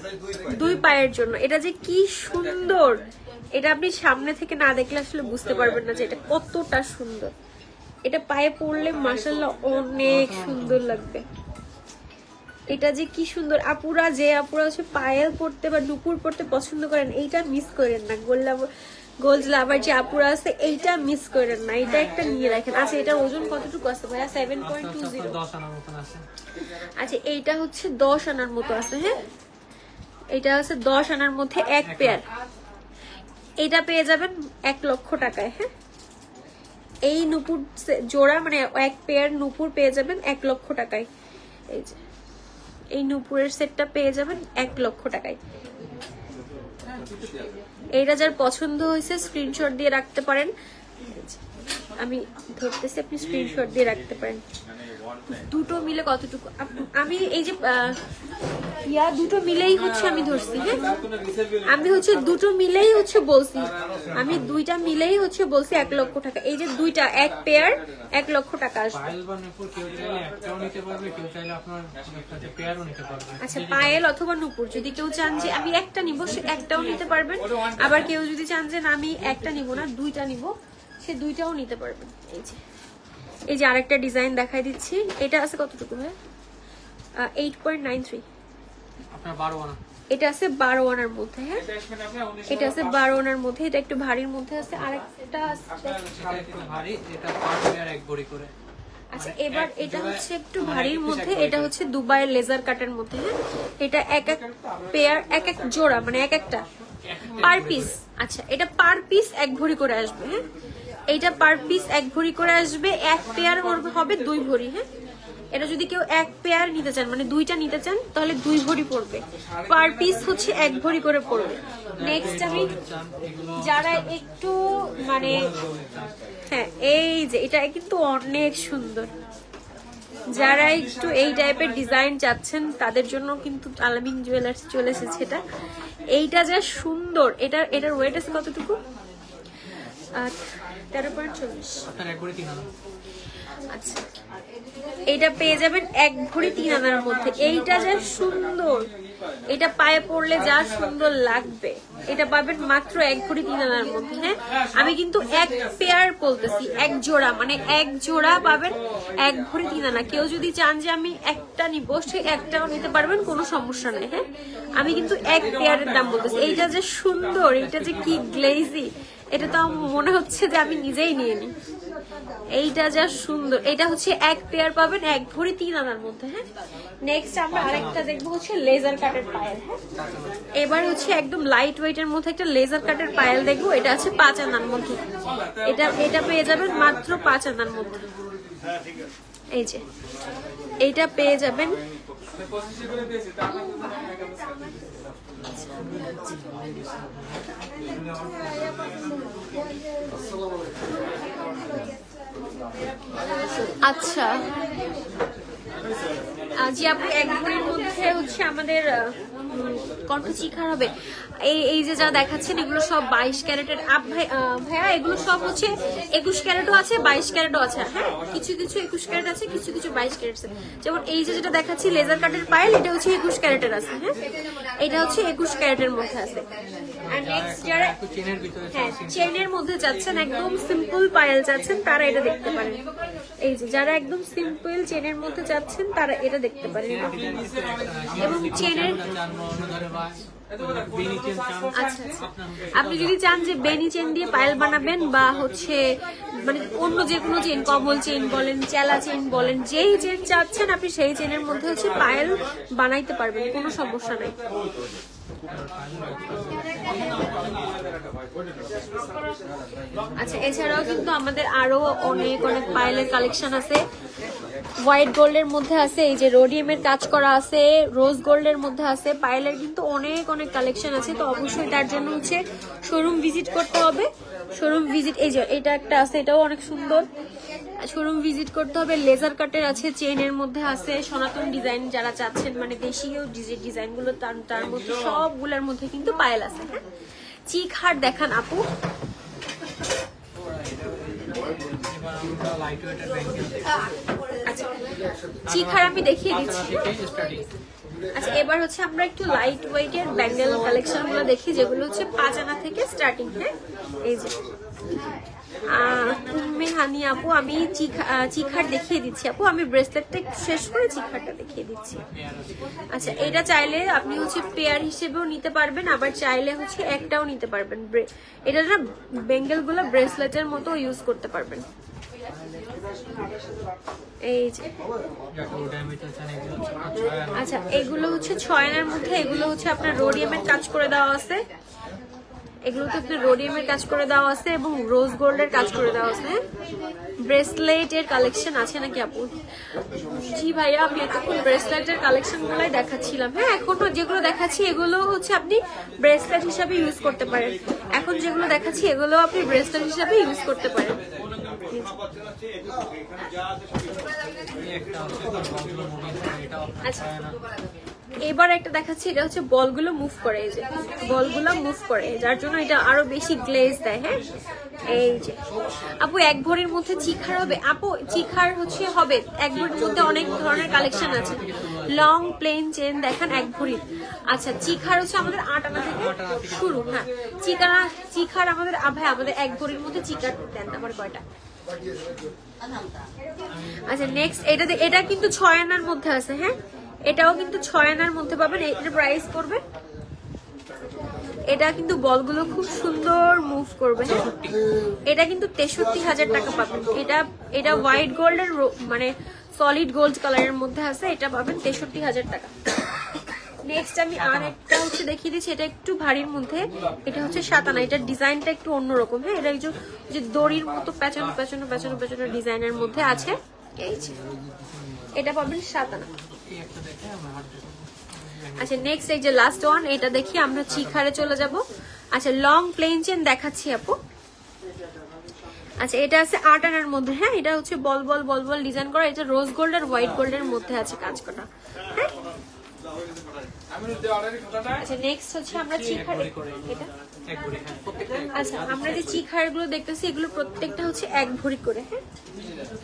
2 পায়ের জন্য এটা যে কি সুন্দর, এটা আপনি সামনে থেকে না দেখলে আসলে বুঝতে পারবেন না যে এটা কতটা সুন্দর। এটা পায়ে পরলে মাশাআল্লাহ অনেক সুন্দর লাগবে। এটা যে কি সুন্দর। আপুরা হচ্ছে পায়েল পরতে বা নুপুর পরতে পছন্দ করেন, এইটা মিস করেন না। গোল্ড লাভার যে আপুরা আছে এইটা মিস করেন না, এটা একটা নিয়ে রাখেন। আচ্ছা এটা ওজন কতটুকু আছে ভাইয়া? 7.20। আচ্ছা এইটা হচ্ছে 10 আনার মতো আছে। হ্যাঁ এটা আছে 10 আনার মধ্যে এক পেয়ার। এটা পেয়ে যাবেন 1 লক্ষ টাকায়। হ্যাঁ এই নূপুর জোড়া মানে এক পেয়ার নূপুর পেয়ে যাবেন 1 লক্ষ টাকায়। এই যে এই নূপুরের সেটটা পেয়ে যাবেন 1 লক্ষ টাকায়। এইটা যার পছন্দ হয়েছে স্ক্রিনশট দিয়ে রাখতে পারেন। আমি ধরতেছি, আপনি স্ক্রিনশট দিয়ে রাখতে পারেন। দুটো মিলে কতটুকু? আমি এই যে দুটো মিলেই হচ্ছে আমি ধরছি। হ্যাঁ আমি হচ্ছে দুটো মিলেই হচ্ছে বলছি, আমি 2টা মিলেই হচ্ছে বলছি 1 লক্ষ টাকা। এই যে 2টা এক পেয়ার 1 লক্ষ টাকা আসবে। আচ্ছা পায়েল অথবা নূপুর যদি কেউ চান যে আমি একটা নিব, সে একটাও নিতে পারবেন। আবার কেউ যদি চান যে না আমি একটা নিব না 2টা নিব, সে 2টাও নিতে পারবেন। এই যে আরেকটা ডিজাইন দেখাই দিচ্ছি। এটা আছে কতটুকু ভাই? 8.93। আপনার 12 আনা। এটা আছে 12 আনার মধ্যে। হ্যাঁ এটা আছে 12 আনার মধ্যে, এটা একটু ভারীর মধ্যে আছে। আরেকটা একটু ভারী, এটা পার পেয়ার 1 ভরি করে। আচ্ছা এবার এটা হচ্ছে একটু ভারীর মধ্যে, এটা হচ্ছে দুবাইয়ের লেজার কাটের মধ্যে। হ্যাঁ এটা এক এক পেয়ার, এক এক জোড়া, মানে এক একটা পার পিস। আচ্ছা এটা পার পিস 1 ভরি করে আসবে। হ্যাঁ এইটা পার পিস 1 ভরি করে আসবে, এক পেয়ার হবে 2 ভরি। হ্যাঁ এটা যদি কেউ 1 পেয়ার নিতে চান, মানে 2টা নিতে চান, তাহলে 2 ভরি পড়বে। পার পিস হচ্ছে 1 ভরি করে পড়বে। নেক্সট আমি যারা একটু মানে হ্যাঁ এই যে এটা কিন্তু অনেক সুন্দর, যারা একটু এই টাইপের ডিজাইন চাচ্ছেন তাদের জন্য কিন্তু আলামিন জুয়েলার্স চলে এসেছে। এইটা যা সুন্দর, এটার ওয়েট আছে কতটুকু? 13.40। আচ্ছা এইটা পেয়ে যাবেন 1 ভরি 3 আনার মধ্যে। এইটা যা সুন্দর, এটা পায়ে পড়লে যা সুন্দর লাগবে, এটা পাবেন মাত্র 1 ভরি 3 আনার মধ্যে। হ্যাঁ আমি কিন্তু 1 পেয়ার বলতেছি, 1 জোড়া, মানে 1 জোড়া পাবেন 1 ভরি 3 আনা। কেউ যদি চান যে আমি একটা নিব, সে একটাও নিতে পারবেন, কোনো সমস্যা নেই। হ্যাঁ আমি কিন্তু 1 পেয়ারের দাম বলতেছি। এইটা যে সুন্দর, এটা যে কি গ্লেজি, এটা তো মনে হচ্ছে যে আমি নিজেই নিয়ে নিই। এইটা যা সুন্দর, এটা হচ্ছে 1 পেয়ার পাবেন 1 ভরি 3 আনার মধ্যে। হ্যাঁ নেক্সট আমরা আরেকটা দেখবো হচ্ছে লেজার কাটের পায়েল। হ্যাঁ এবার হচ্ছে একদম লাইট ওয়েটের মধ্যে একটা লেজার কাটের পায়েল দেখবো, এটা আছে 5 আনার মধ্যে। এটা পেয়ে যাবেন মাত্র 5 আনার মধ্যে। এই যে এইটা পেয়ে যাবেন আচ্ছা জি আপু 1 ভরির মধ্যে হচ্ছে আমাদের কণ্ঠ চিখার হবে। এই যে যা দেখাচ্ছেন এগুলো সব 22 ক্যারেটের। ভাইয়া এগুলো সব হচ্ছে 21 ক্যারেটও আছে, 22 ক্যারেটও আছে। হ্যাঁ কিছু কিছু 21 ক্যারেট আছে, কিছু কিছু 22 ক্যারেট আছে। যেমন এই যে যেটা দেখাচ্ছি লেজার কাটের পায়েল, এটা হচ্ছে 21 ক্যারেটের আছে। হ্যাঁ এটা হচ্ছে 21 ক্যারেটের মধ্যে আছে। আর নেক্সট যারা হ্যাঁ চেনের মধ্যে যাচ্ছেন, একদম সিম্পল পায়েল যাচ্ছেন, তারা এটা দেখতে পারেন। এই যে যারা একদম সিম্পল চেনের মধ্যে যাচ্ছেন তারা এটা দেখতে পারেন। এবং চেনের আচ্ছা আপনি যদি চান যে বেনি চেন দিয়ে পায়েল বানাবেন, বা হচ্ছে মানে অন্য যে কোনো চেন, কমল চেন বলেন, চেলা চেন বলেন, যেই চেন চাচ্ছেন আপনি সেই চেনের মধ্যে হচ্ছে পায়েল বানাইতে পারবেন, কোনো সমস্যা নাই। আচ্ছা এছাড়াও কিন্তু আমাদের আরো অনেক অনেক পায়েলের কালেকশন আছে। হোয়াইট গোল্ডের মধ্যে আছে, এই যে রোডিয়ামের কাজ করা আছে, রোজ গোল্ডের মধ্যে আছে। পায়েলের কিন্তু অনেক অনেক কালেকশন আছে, তো অবশ্যই তার জন্য হচ্ছে শোরুম ভিজিট করতে হবে। শোরুম ভিজিট, এই যে এটা একটা আছে, এটাও অনেক সুন্দর, শোরুম ভিজিট করতে হবে। লেজার কাটের আছে, চেনের মধ্যে আছে, সনাতন ডিজাইন যারা চাচ্ছেন, মানে দেশীয় ডিজাইন গুলো, তার মধ্যে সবগুলোর মধ্যে কিন্তু পায়েল আছে। হ্যাঁ চিক হার দেখান আপু। আচ্ছা চিখার আমি দেখিয়ে দিচ্ছি। আচ্ছা এবার হচ্ছে আমরা একটু লাইট ওয়েটের ব্যাঙ্গেল কালেকশন গুলো দেখি, যেগুলো হচ্ছে 5 আনা থেকে স্টার্টিং। হ্যাঁ এই যে হানি আপু আমি চিখার দেখিয়ে দিচ্ছি। আপু আমি ব্রেসলেটটা একটু শেষ করে চিখারটা দেখিয়ে দিচ্ছি। আচ্ছা এটা চাইলে আপনি হচ্ছে পেয়ার হিসেবেও নিতে পারবেন, আবার চাইলে হচ্ছে একটাও নিতে পারবেন। এটা না বেঙ্গল গুলো ব্রেসলেটের মতো ইউজ করতে পারবেন। এই যে আচ্ছা এগুলো হচ্ছে 6 আনার মধ্যে, এগুলো হচ্ছে আপনার রোডিয়ামের কাজ করে দেওয়া আছে, এগুলোতে আপনার রোডিয়ামের কাজ করে দেওয়া আছে এবং রোজ গোল্ডের কাজ করে দেওয়া আছে। ব্রেসলেটের কালেকশন আছে নাকি আপু? জি ভাইয়া আমি এতক্ষণ ব্রেসলেটের কালেকশন গুলাই দেখাচ্ছিলাম। হ্যাঁ এখনো যেগুলো দেখাচ্ছি এগুলো হচ্ছে আপনি ব্রেসলেট হিসাবে ইউজ করতে পারেন। এখন যেগুলো দেখাচ্ছি এগুলো আপনি ব্রেসলেট হিসাবে ইউজ করতে পারেন। আচ্ছা এবার একটা দেখাচ্ছি, এটা হচ্ছে বলগুলো মুভ করে, এই যে বলগুলো মুভ করে, যার জন্য এটা আরো বেশি গ্লেজ দেয়। হ্যাঁ এই যে আপু 1 ভরির মধ্যে চিখার হবে? আপু চিখার হচ্ছে হবে 1 ভরির মধ্যে অনেক ধরনের কালেকশন আছে। লং প্লেন চেন দেখান 1 ভরির। আচ্ছা চিখার হচ্ছে আমাদের 8 আনা থেকে শুরু। হ্যাঁ চিখার আমাদের ভাই আমাদের 1 ভরির মধ্যে চিখার দেন আমার কয়টা? আচ্ছা নেক্সট এটা কিন্তু 6 আনার মধ্যে আছে। হ্যাঁ এটাও কিন্তু 6 আনার মধ্যে পাবেন। এটার প্রাইস পড়বে এটা কিন্তু বলগুলো খুব সুন্দর মুভ করবে। এটা কিন্তু 63,000 টাকা পাবেন। এটা হোয়াইট গোল্ডের মানে সলিড গোল্ড কালারের মধ্যে আছে, এটা পাবেন 63,000 টাকা। নেক্সট আমি আর একটা হচ্ছে দেখিয়ে দিচ্ছি, এটা একটু ভারীর মধ্যে, এটা হচ্ছে 7 আনা। এটার ডিজাইনটা একটু অন্যরকম। হ্যাঁ, এটা যে দড়ির মতো পেঁচানো পেঁচানো পেঁচানো পেঁচানো ডিজাইনের মধ্যে আছে। এই যে এটা পাবেন 7 আনা। আচ্ছা নেক্সট এই যে লাস্ট ওয়ান, এটা দেখি আমরা চিখারে চলে যাব। আচ্ছা লং প্লেন চেন দেখাচ্ছি আপু। আচ্ছা এটা আছে 8 আনার মধ্যে। হ্যাঁ, এটা হচ্ছে বল বল বল বল ডিজাইন করা, এটা রোজ গোল্ড আর হোয়াইট গোল্ডের মধ্যে আছে কাজ করা। হ্যাঁ, আচ্ছা নেক্সট হচ্ছে আমরা চিখার, এটা আচ্ছা আমরা যে চিখার গুলো দেখতেছি এগুলো প্রত্যেকটা হচ্ছে 1 ভরি করে। হ্যাঁ,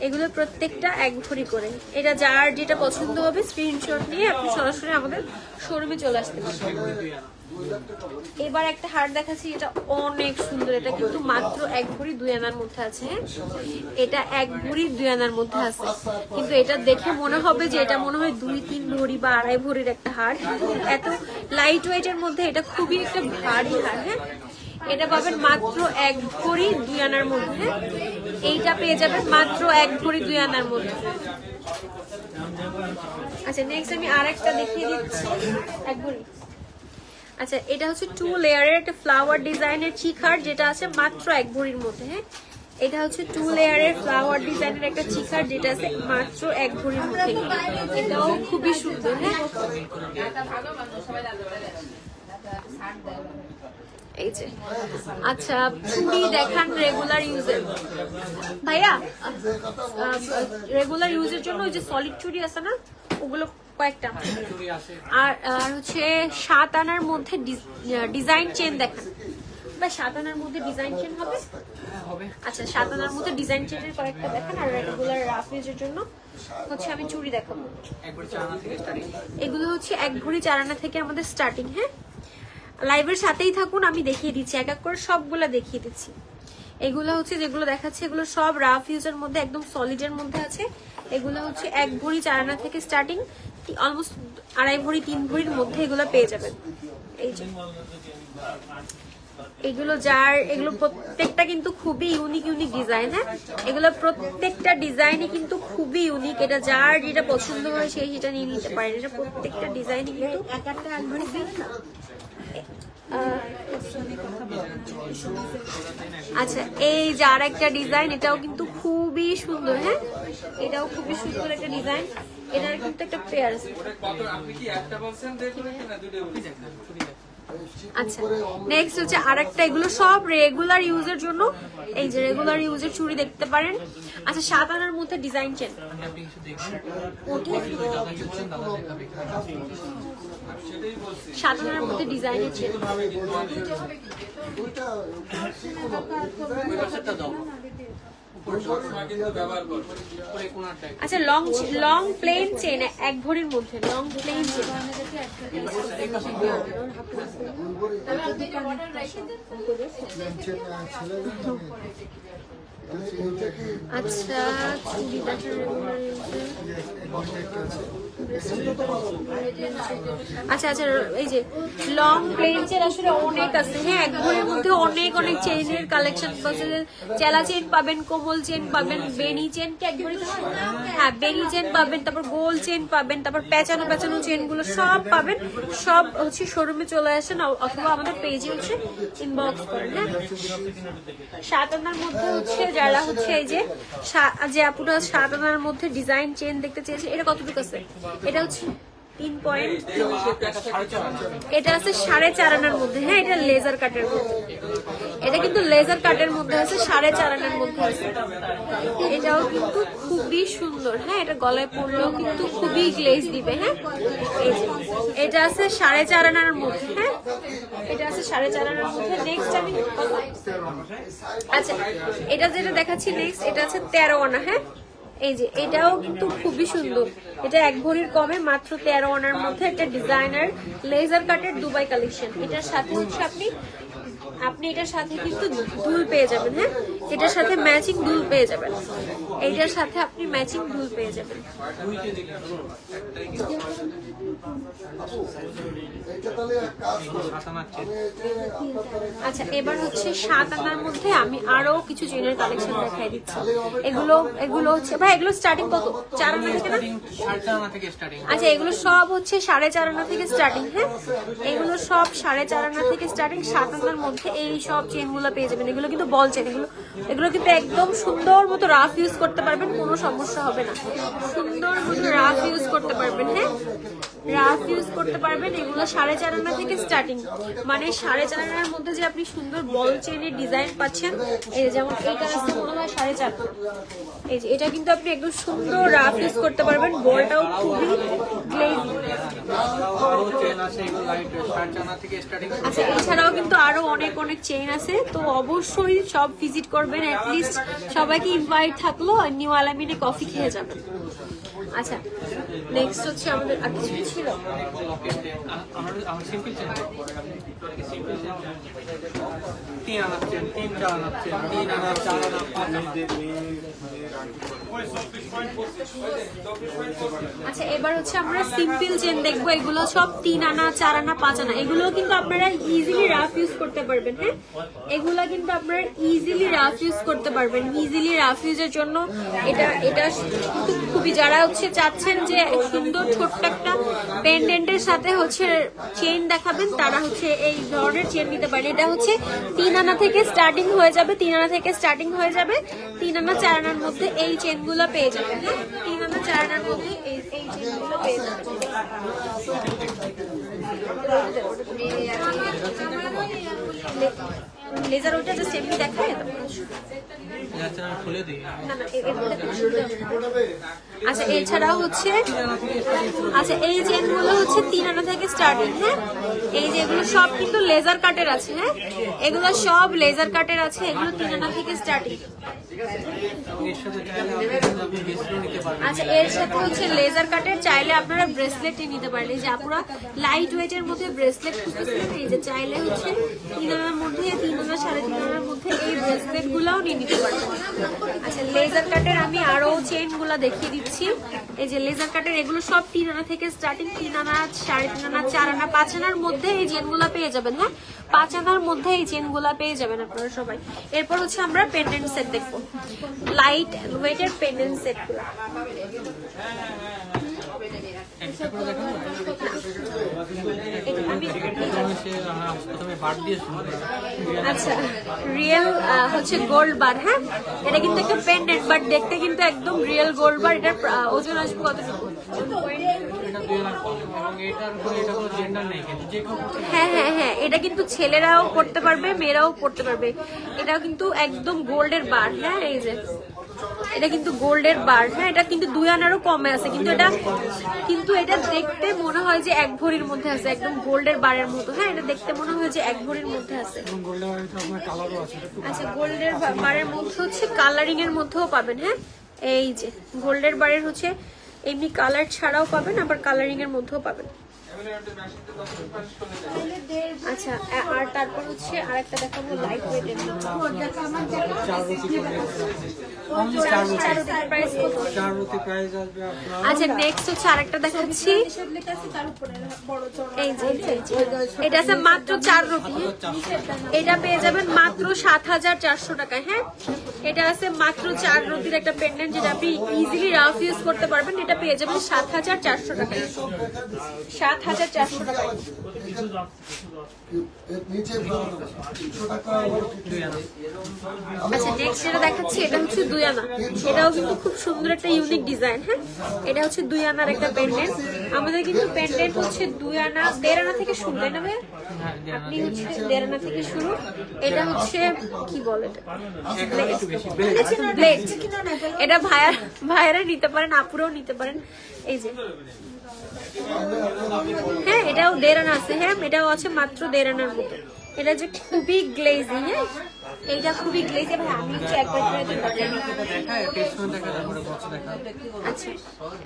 এগুলো প্রত্যেকটা 1 ভরি করে। এটা যার যেটা পছন্দ হবে স্ক্রিনশট নিয়ে আপনি সরাসরি আমাদের শোরুমে চলে আসতে পারবেন। এবার একটা হার দেখাচ্ছি, এটা অনেক সুন্দর। এটা কিন্তু মাত্র 1 ভরি 2 আনার মধ্যে আছে। এটা 1 ভরি 2 আনার মধ্যে আছে, কিন্তু এটা দেখে মনে হবে যে এটা মনে হয় 2-3 ভরি বা 2.5 ভরির একটা হার। এত লাইট ওয়েটের মধ্যে এটা খুবই একটা ভারী হার। হ্যাঁ, এটা পাবেন মাত্র 1 ভরি 2 আনার মধ্যে। এইটা পেয়ে যাবেন মাত্র 1 ভরি 2 আনার মধ্যে। আচ্ছা নেক্সট আমি আরেকটা দেখিয়ে দিচ্ছি 1 ভরি। আচ্ছা এটা হচ্ছে 2 লেয়ারের একটা ফ্লাওয়ার ডিজাইনের চিখার, যেটা আছে মাত্র 1 ভরির মধ্যে। হ্যাঁ, এটা হচ্ছে 2 লেয়ারের ফ্লাওয়ার ডিজাইনের একটা চিখার, যেটা আছে মাত্র 1 ভরির মধ্যে। এটাও খুবই সুন্দর। হ্যাঁ, এই যে আচ্ছা চুড়ি দেখান রেগুলার ইউজের। ভাইয়া রেগুলার ইউজের জন্য ওই যে সলিড চুড়ি আছে না, ওগুলো কয়েকটা। আর হচ্ছে 7 আনার মধ্যে ডিজাইন চেন দেখান। বা 7 আনার মধ্যে ডিজাইন চেন হবে? আচ্ছা 7 আনার মধ্যে ডিজাইন চেনের কয়েকটা দেখান। আর রেগুলার রাফ ইউজের জন্য হচ্ছে আমি চুড়ি দেখাবো। এগুলো হচ্ছে 1 ভরি 4 আনা থেকে আমাদের স্টার্টিং। হ্যাঁ, লাইভের সাথেই থাকুন, আমি দেখিয়ে দিচ্ছি, এক এক করে সবগুলো দেখিয়ে দিচ্ছি। এগুলো হচ্ছে যেগুলো দেখাচ্ছে এগুলো সব রাফ ইউজের মধ্যে, একদম সলিডের মধ্যে আছে। এগুলো হচ্ছে 1 ভরি 4 আনা থেকে স্টার্টিং, অলমোস্ট 2.5 ভরি 3 ভরির মধ্যে এগুলো পেয়ে যাবেন। এই যে এগুলো এগুলো প্রত্যেকটা কিন্তু খুবই ইউনিক ইউনিক ডিজাইন। হ্যাঁ, এগুলো প্রত্যেকটা ডিজাইনই কিন্তু খুবই ইউনিক। এটা যার যেটা পছন্দ হয় সেই সেটা নিয়ে নিতে পারেন। এটা প্রত্যেকটা ডিজাইনই কিন্তু এক একটা আলমারি দিন না। আচ্ছা এই যে আর একটা ডিজাইন, এটাও কিন্তু খুবই সুন্দর। হ্যাঁ, এটাও খুবই সুন্দর একটা ডিজাইন। এটার কিন্তু একটা পেয়ার আছে। আচ্ছা নেক্সট হচ্ছে আরেকটা, এগুলো সব রেগুলার ইউজের জন্য। এই যে রেগুলার ইউজের চুড়ি দেখতে পারেন। আচ্ছা 7 আনার মধ্যে ডিজাইন চেন, 7 আনার মধ্যে ডিজাইনের চেন। আচ্ছা লং প্লেন চেন 1 ভরির মধ্যে, লং প্লেন চেন। আচ্ছা আচ্ছা আচ্ছা এই যে লং প্লেন চেন আসলে অনেক আছে। হ্যাঁ, 1 ভরির মধ্যে অনেক অনেক চেইনের কালেকশন পাচ্ছেন। চেলা চেন পাবেন, কোমল চেন পাবেন, বেনি চেন কি 1 ভরি? হ্যাঁ, বেনি চেন পাবেন, তারপর গোল চেন পাবেন, তারপর পেঁচানো পেঁচানো চেন গুলো সব পাবেন। সব হচ্ছে শোরুমে চলে আসেন অথবা আমাদের পেজে হচ্ছে ইনবক্স করেন। হ্যাঁ, 7 আনার মধ্যে হচ্ছে যারা হচ্ছে এই যে আপুরা 7 আনার মধ্যে ডিজাইন চেন দেখতে চেয়েছে, এটা কতটুকু আছে? এটা হচ্ছে 3 পয়েন্ট, এটা আছে 4.5 আনার মধ্যে। হ্যাঁ, এটা লেজার কাটের মধ্যে, এটা কিন্তু লেজার কাটের মধ্যে আছে, 4.5 আনার মধ্যে আছে। এটাও কিন্তু খুবই সুন্দর। হ্যাঁ, এটা গলায় পরলেও কিন্তু খুবই গ্লেজ দিবে। হ্যাঁ, এটা আছে 4.5 আনার মধ্যে। হ্যাঁ, এটা আছে 4.5 আনার মধ্যে। নেক্সট আমি আচ্ছা এটা যেটা দেখাচ্ছি নেক্সট, এটা আছে 13 আনা। হ্যাঁ, এই যে এটাও কিন্তু খুবই সুন্দর। এটা 1 ভরির কমে মাত্র 13 আনার মধ্যে একটা ডিজাইনার লেজার কাটের দুবাই কালেকশন। এটার সাথে হচ্ছে আপনি এটার সাথে কিন্তু দুল পেয়ে যাবেন। হ্যাঁ, এটার সাথে ম্যাচিং দুল পেয়ে যাবেন। এইটার সাথে আপনি ম্যাচিং দুল পেয়ে যাবেন। আচ্ছা এবার হচ্ছে 7 আনার মধ্যে আমি আরো কিছু চেনের কালেকশন দেখাই দিচ্ছি। এগুলো হচ্ছে ভাই, এগুলো স্টার্টিং কত? 4 আনা থেকে না? 4.5 আনা থেকে স্টার্টিং। আচ্ছা এগুলো সব হচ্ছে 4.5 আনা থেকে স্টার্টিং। হ্যাঁ, এগুলো সব 4.5 আনা থেকে স্টার্টিং। 7 আনার মধ্যে এই সব চেনগুলো পেয়ে যাবেন। এগুলো কিন্তু বল চেন, এগুলো কিন্তু একদম সুন্দর মতো রাফ ইউজ করতে পারবেন, কোনো সমস্যা হবে না। সুন্দর মতো রাফ ইউজ করতে পারবেন। হ্যাঁ, রাফ ইউজ করতে পারবেন। এগুলো 4.5 আনা থেকে স্টার্টিং, মানে 4.5 আনার মধ্যে যে আপনি সুন্দর বল চেনের ডিজাইন পাচ্ছেন। এই যেমন এটা আছে মনে হয় 4.5। এই যে এটা কিন্তু আপনি একদম সুন্দর রাফ ইউজ করতে পারবেন। বলটাও খুবই গ্লেজি। আচ্ছা এছাড়াও কিন্তু আরো অনেক অনেক চেইন আছে, তো অবশ্যই সব ভিজিট করবেন। অ্যাটলিস্ট সবাইকে ইনভাইট থাকলো, নিউ আলামিনে কফি খেয়ে যাবেন। আচ্ছা নেক্সট হচ্ছে আমাদের আর কিছু ছিল। আচ্ছা এবার হচ্ছে আমরা সিম্পল চেন দেখবো। এগুলো সব 3 আনা, 4 আনা, 5 আনা। এগুলো কিন্তু আপনারা ইজিলি রাফ ইউজ করতে পারবেন। হ্যাঁ, এগুলা কিন্তু আপনারা ইজিলি রাফ ইউজ করতে পারবেন। ইজিলি রাফ ইউজের জন্য এটা খুবই, যারা হচ্ছে চাচ্ছেন যে সুন্দর ছোট্ট একটা পেন্ডেন্টের সাথে হচ্ছে চেইন দেখাবেন, তারা হচ্ছে এই ধরনের চেইন নিতে পারেন। এটা হচ্ছে 3 আনা থেকে স্টার্টিং হয়ে যাবে। 3 আনা থেকে স্টার্টিং হয়ে যাবে। 3 আনা 4 আনার মধ্যে এই চেইনগুলো পেয়ে যাবেন। হ্যাঁ, 3 আনা 4 আনার মধ্যে এই চেইনগুলো পেয়ে যাবেন। লেজার ওইটা যে সেমনি দেখায় খুলে দিই। আচ্ছা এছাড়াও হচ্ছে, আচ্ছা এই চেনগুলো হচ্ছে 3 আনা থেকে স্টার্টিং। হ্যাঁ, এই যে এগুলো সব কিন্তু লেজার কাটের আছে। হ্যাঁ, এগুলো সব লেজার কাটের আছে। এগুলো 3 আনা থেকে স্টার্টিং। আচ্ছা এর সাথে হচ্ছে লেজার কাটের চাইলে আপনারা ব্রেসলেটই নিতে পারেন। এই যে আপনারা লাইট ওয়েটের মধ্যে ব্রেসলেট খুঁজতেছেন, এই যে চাইলে হচ্ছে 3 আনার মধ্যে, 3 আনা 3.5 আনার মধ্যে এই ব্রেসলেট গুলাও নিয়ে নিতে পারবেন। আচ্ছা লেজার কাটের আমি আরো চেইন গুলা দেখিয়ে দিচ্ছি। এই যে লেজার কাটের এগুলো সব 3 আনা থেকে স্টার্টিং। 3 আনা, 3.5 আনা, 4 আনা, 5 আনার মধ্যে এই চেনগুলা পেয়ে যাবেন। হ্যাঁ, 5 আনার মধ্যে এই চেনগুলা পেয়ে যাবেন আপনারা সবাই। এরপর হচ্ছে আমরা পেন্ডেন্ট সেট দেখবো, লাইট ওয়েটের পেন্ডেন্ট সেট গুলা। আচ্ছা রিয়েল হচ্ছে গোল্ড বার। হ্যাঁ, এটা কিন্তু একটা পেন্ডেন্ট, বাট দেখতে কিন্তু একদম রিয়েল গোল্ড বার। এটার ওজন আসবে কতটুকু? হ্যাঁ হ্যাঁ হ্যাঁ, এটা কিন্তু ছেলেরাও পড়তে পারবে, মেয়েরাও পড়তে পারবে। এটাও কিন্তু একদম গোল্ডের বার। হ্যাঁ, এই যে এটা কিন্তু গোল্ডের বার। হ্যাঁ, এটা কিন্তু 2 আনারও কমে আছে, কিন্তু এটা দেখতে মনে হয় যে 1 ভরির মধ্যে আছে, একদম গোল্ডের বারের মতো। হ্যাঁ, এটা দেখতে মনে হয় যে 1 ভরির মধ্যে আছে। আচ্ছা গোল্ডের বারের মধ্যে হচ্ছে কালারিং এর মধ্যেও পাবেন। হ্যাঁ, এই যে গোল্ডের বারের হচ্ছে এমনি কালার ছাড়াও পাবেন, আবার কালারিং এর মধ্যেও পাবেন। আচ্ছা আর তারপর হচ্ছে আরেকটা দেখাবো লাইট ওয়েটের। আচ্ছা নেক্সট হচ্ছে আরেকটা দেখাচ্ছি। এই যে এটা আছে মাত্র 4 রতি। এটা পেয়ে যাবেন মাত্র 7,400 টাকায়। হ্যাঁ, এটা আছে মাত্র 4 রতির একটা পেন্ডেন্ট, যেটা আপনি ইজিলি রাফ ইউজ করতে পারবেন। এটা পেয়ে যাবেন 7,400 টাকায়। 7,400 টাকা। আচ্ছা নেক্সট যেটা দেখাচ্ছি এটা হচ্ছে 2 আনা। এটাও কিন্তু খুব সুন্দর একটা ইউনিক ডিজাইন। হ্যাঁ, এটা হচ্ছে 2 আনার একটা পেন্ডেন্ট। আমাদের কিন্তু পেন্ডেন্ট হচ্ছে 2 আনা, 1.5 আনা থেকে শুরু, তাই না ভাই? আপনি হচ্ছে 1.5 আনা থেকে শুরু। এটা হচ্ছে কি বলে, ব্লেড। এটা ভাইয়ারা নিতে পারেন, আপুরাও নিতে পারেন। এই যে হ্যাঁ, এটাও 1.5 আনা আছে। হ্যাঁ, এটাও আছে মাত্র 1.5 আনার মতো। এটা যে খুবই গ্লেজি। হ্যাঁ, এইটা খুবই গ্লেজি। ভাই আমি হচ্ছে একবার আচ্ছা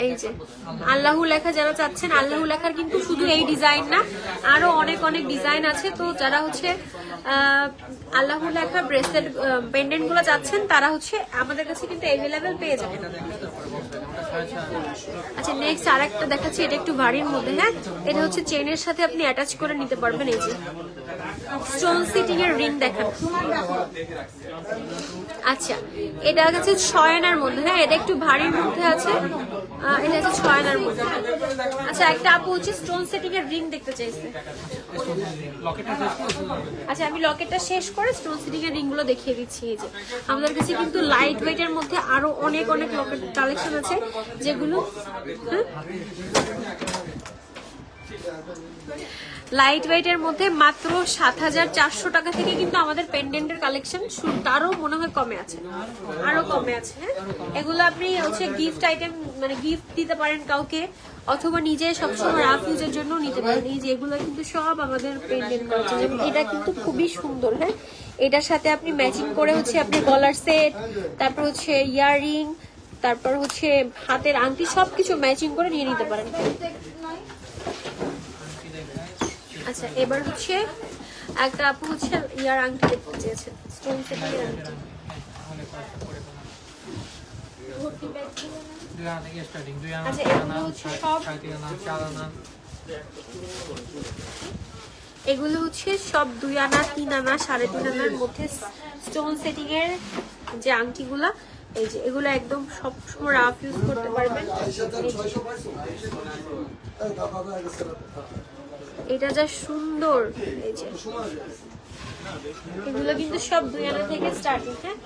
এই যে আল্লাহু লেখা যারা চাচ্ছেন, আল্লাহু লেখার কিন্তু শুধু এই ডিজাইন না, আরো অনেক অনেক ডিজাইন আছে। তো যারা হচ্ছে আল্লাহু লেখার ব্রেসলেট পেন্ডেন্ট গুলো চাচ্ছেন, তারা হচ্ছে আমাদের কাছে কিন্তু অ্যাভেলেবেল পেয়ে যাবেন। আচ্ছা নেক্সট আরেকটা দেখাচ্ছি, এটা একটু ভারীর মধ্যে। হ্যাঁ, এটা হচ্ছে চেইনের সাথে আপনি অ্যাটাচ করে নিতে পারবেন। এই যে স্টোন সিটিং এর রিং দেখেন। আচ্ছা এটা হচ্ছে 6 আনার মধ্যে। হ্যাঁ, এটা একটু ভারীর মধ্যে আছে, এটা হচ্ছে 6 আনার মধ্যে। আচ্ছা একটা আপু হচ্ছে স্টোন সেটিং এর রিং দেখতে চাইছে। আচ্ছা আমি লকেটটা শেষ করে স্টোন সেটিং এর রিং গুলো দেখিয়ে দিচ্ছি। এই যে আমাদের কাছে কিন্তু লাইট ওয়েট এর মধ্যে আরো অনেক অনেক লকেট কালেকশন আছে, যেগুলো লাইট ওয়েট এর মধ্যে মাত্র ৭,৪০০ টাকা থেকে কিন্তু আমাদের পেন্ডেন্টের কালেকশন শুরু, তারও মনে হয় কমে আছে, আরো কমে আছে। হ্যাঁ, এগুলো আপনি হচ্ছে গিফট আইটেম, মানে গিফট দিতে পারেন কাউকে, অথবা নিজে সবসময় রাফ ইউজের জন্য নিতে পারেন। এই যে এগুলো কিন্তু সব আমাদের পেন্ডেন্ট কালেকশন, এটা কিন্তু খুবই সুন্দর। হ্যাঁ, এটার সাথে আপনি ম্যাচিং করে হচ্ছে আপনি গলার সেট, তারপর হচ্ছে ইয়াররিং, তারপর হচ্ছে হাতের আংটি, সবকিছু ম্যাচিং করে নিয়ে নিতে পারেন। আচ্ছা এবার হচ্ছে একটা আপু হচ্ছে ইয়ার আংটি দেখতে চেয়েছেন, স্টোন সেটিং এর আংটি। আচ্ছা এগুলো হচ্ছে সব, এগুলো হচ্ছে সব 2 আনা 3 আনা 3.5 আনার মধ্যে স্টোন সেটিং এর যে আংটিগুলা। এই যে এগুলো একদম সবসময় রাফ ইউজ করতে পারবেন। এটা যা সুন্দর, এই যে এগুলো কিন্তু সব 2 আনা থেকে স্টার্টিং। হ্যাঁ,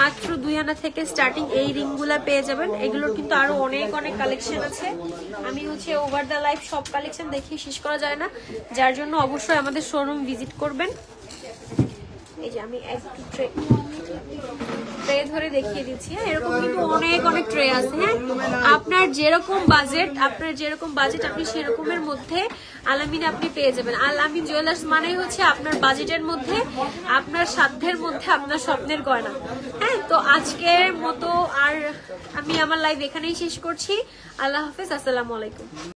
মাত্র 2 আনা থেকে স্টার্টিং এই রিংগুলা পেয়ে যাবেন। এগুলোর কিন্তু আরো অনেক অনেক কালেকশন আছে, আমি হচ্ছে ওভার দ্য লাইফ সব কালেকশন দেখিয়ে শেষ করা যায় না, যার জন্য অবশ্যই আমাদের শোরুম ভিজিট করবেন। এই যে আমি একটু ট্রে ধরে দেখিয়ে দিচ্ছি। হ্যাঁ, এরকম কিন্তু অনেক অনেক ট্রে আছে। হ্যাঁ, আপনার যেরকম বাজেট আপনি সেরকমের মধ্যে আলামিনে আপনি পেয়ে যাবেন। আলামিন জুয়েলার্স মানেই হচ্ছে আপনার বাজেটের মধ্যে, আপনার সাধ্যের মধ্যে, আপনার স্বপ্নের গয়না। হ্যাঁ, তো আজকের মতো আর আমি আমার লাইভ এখানেই শেষ করছি। আল্লাহ হাফেজ, আসসালামু আলাইকুম।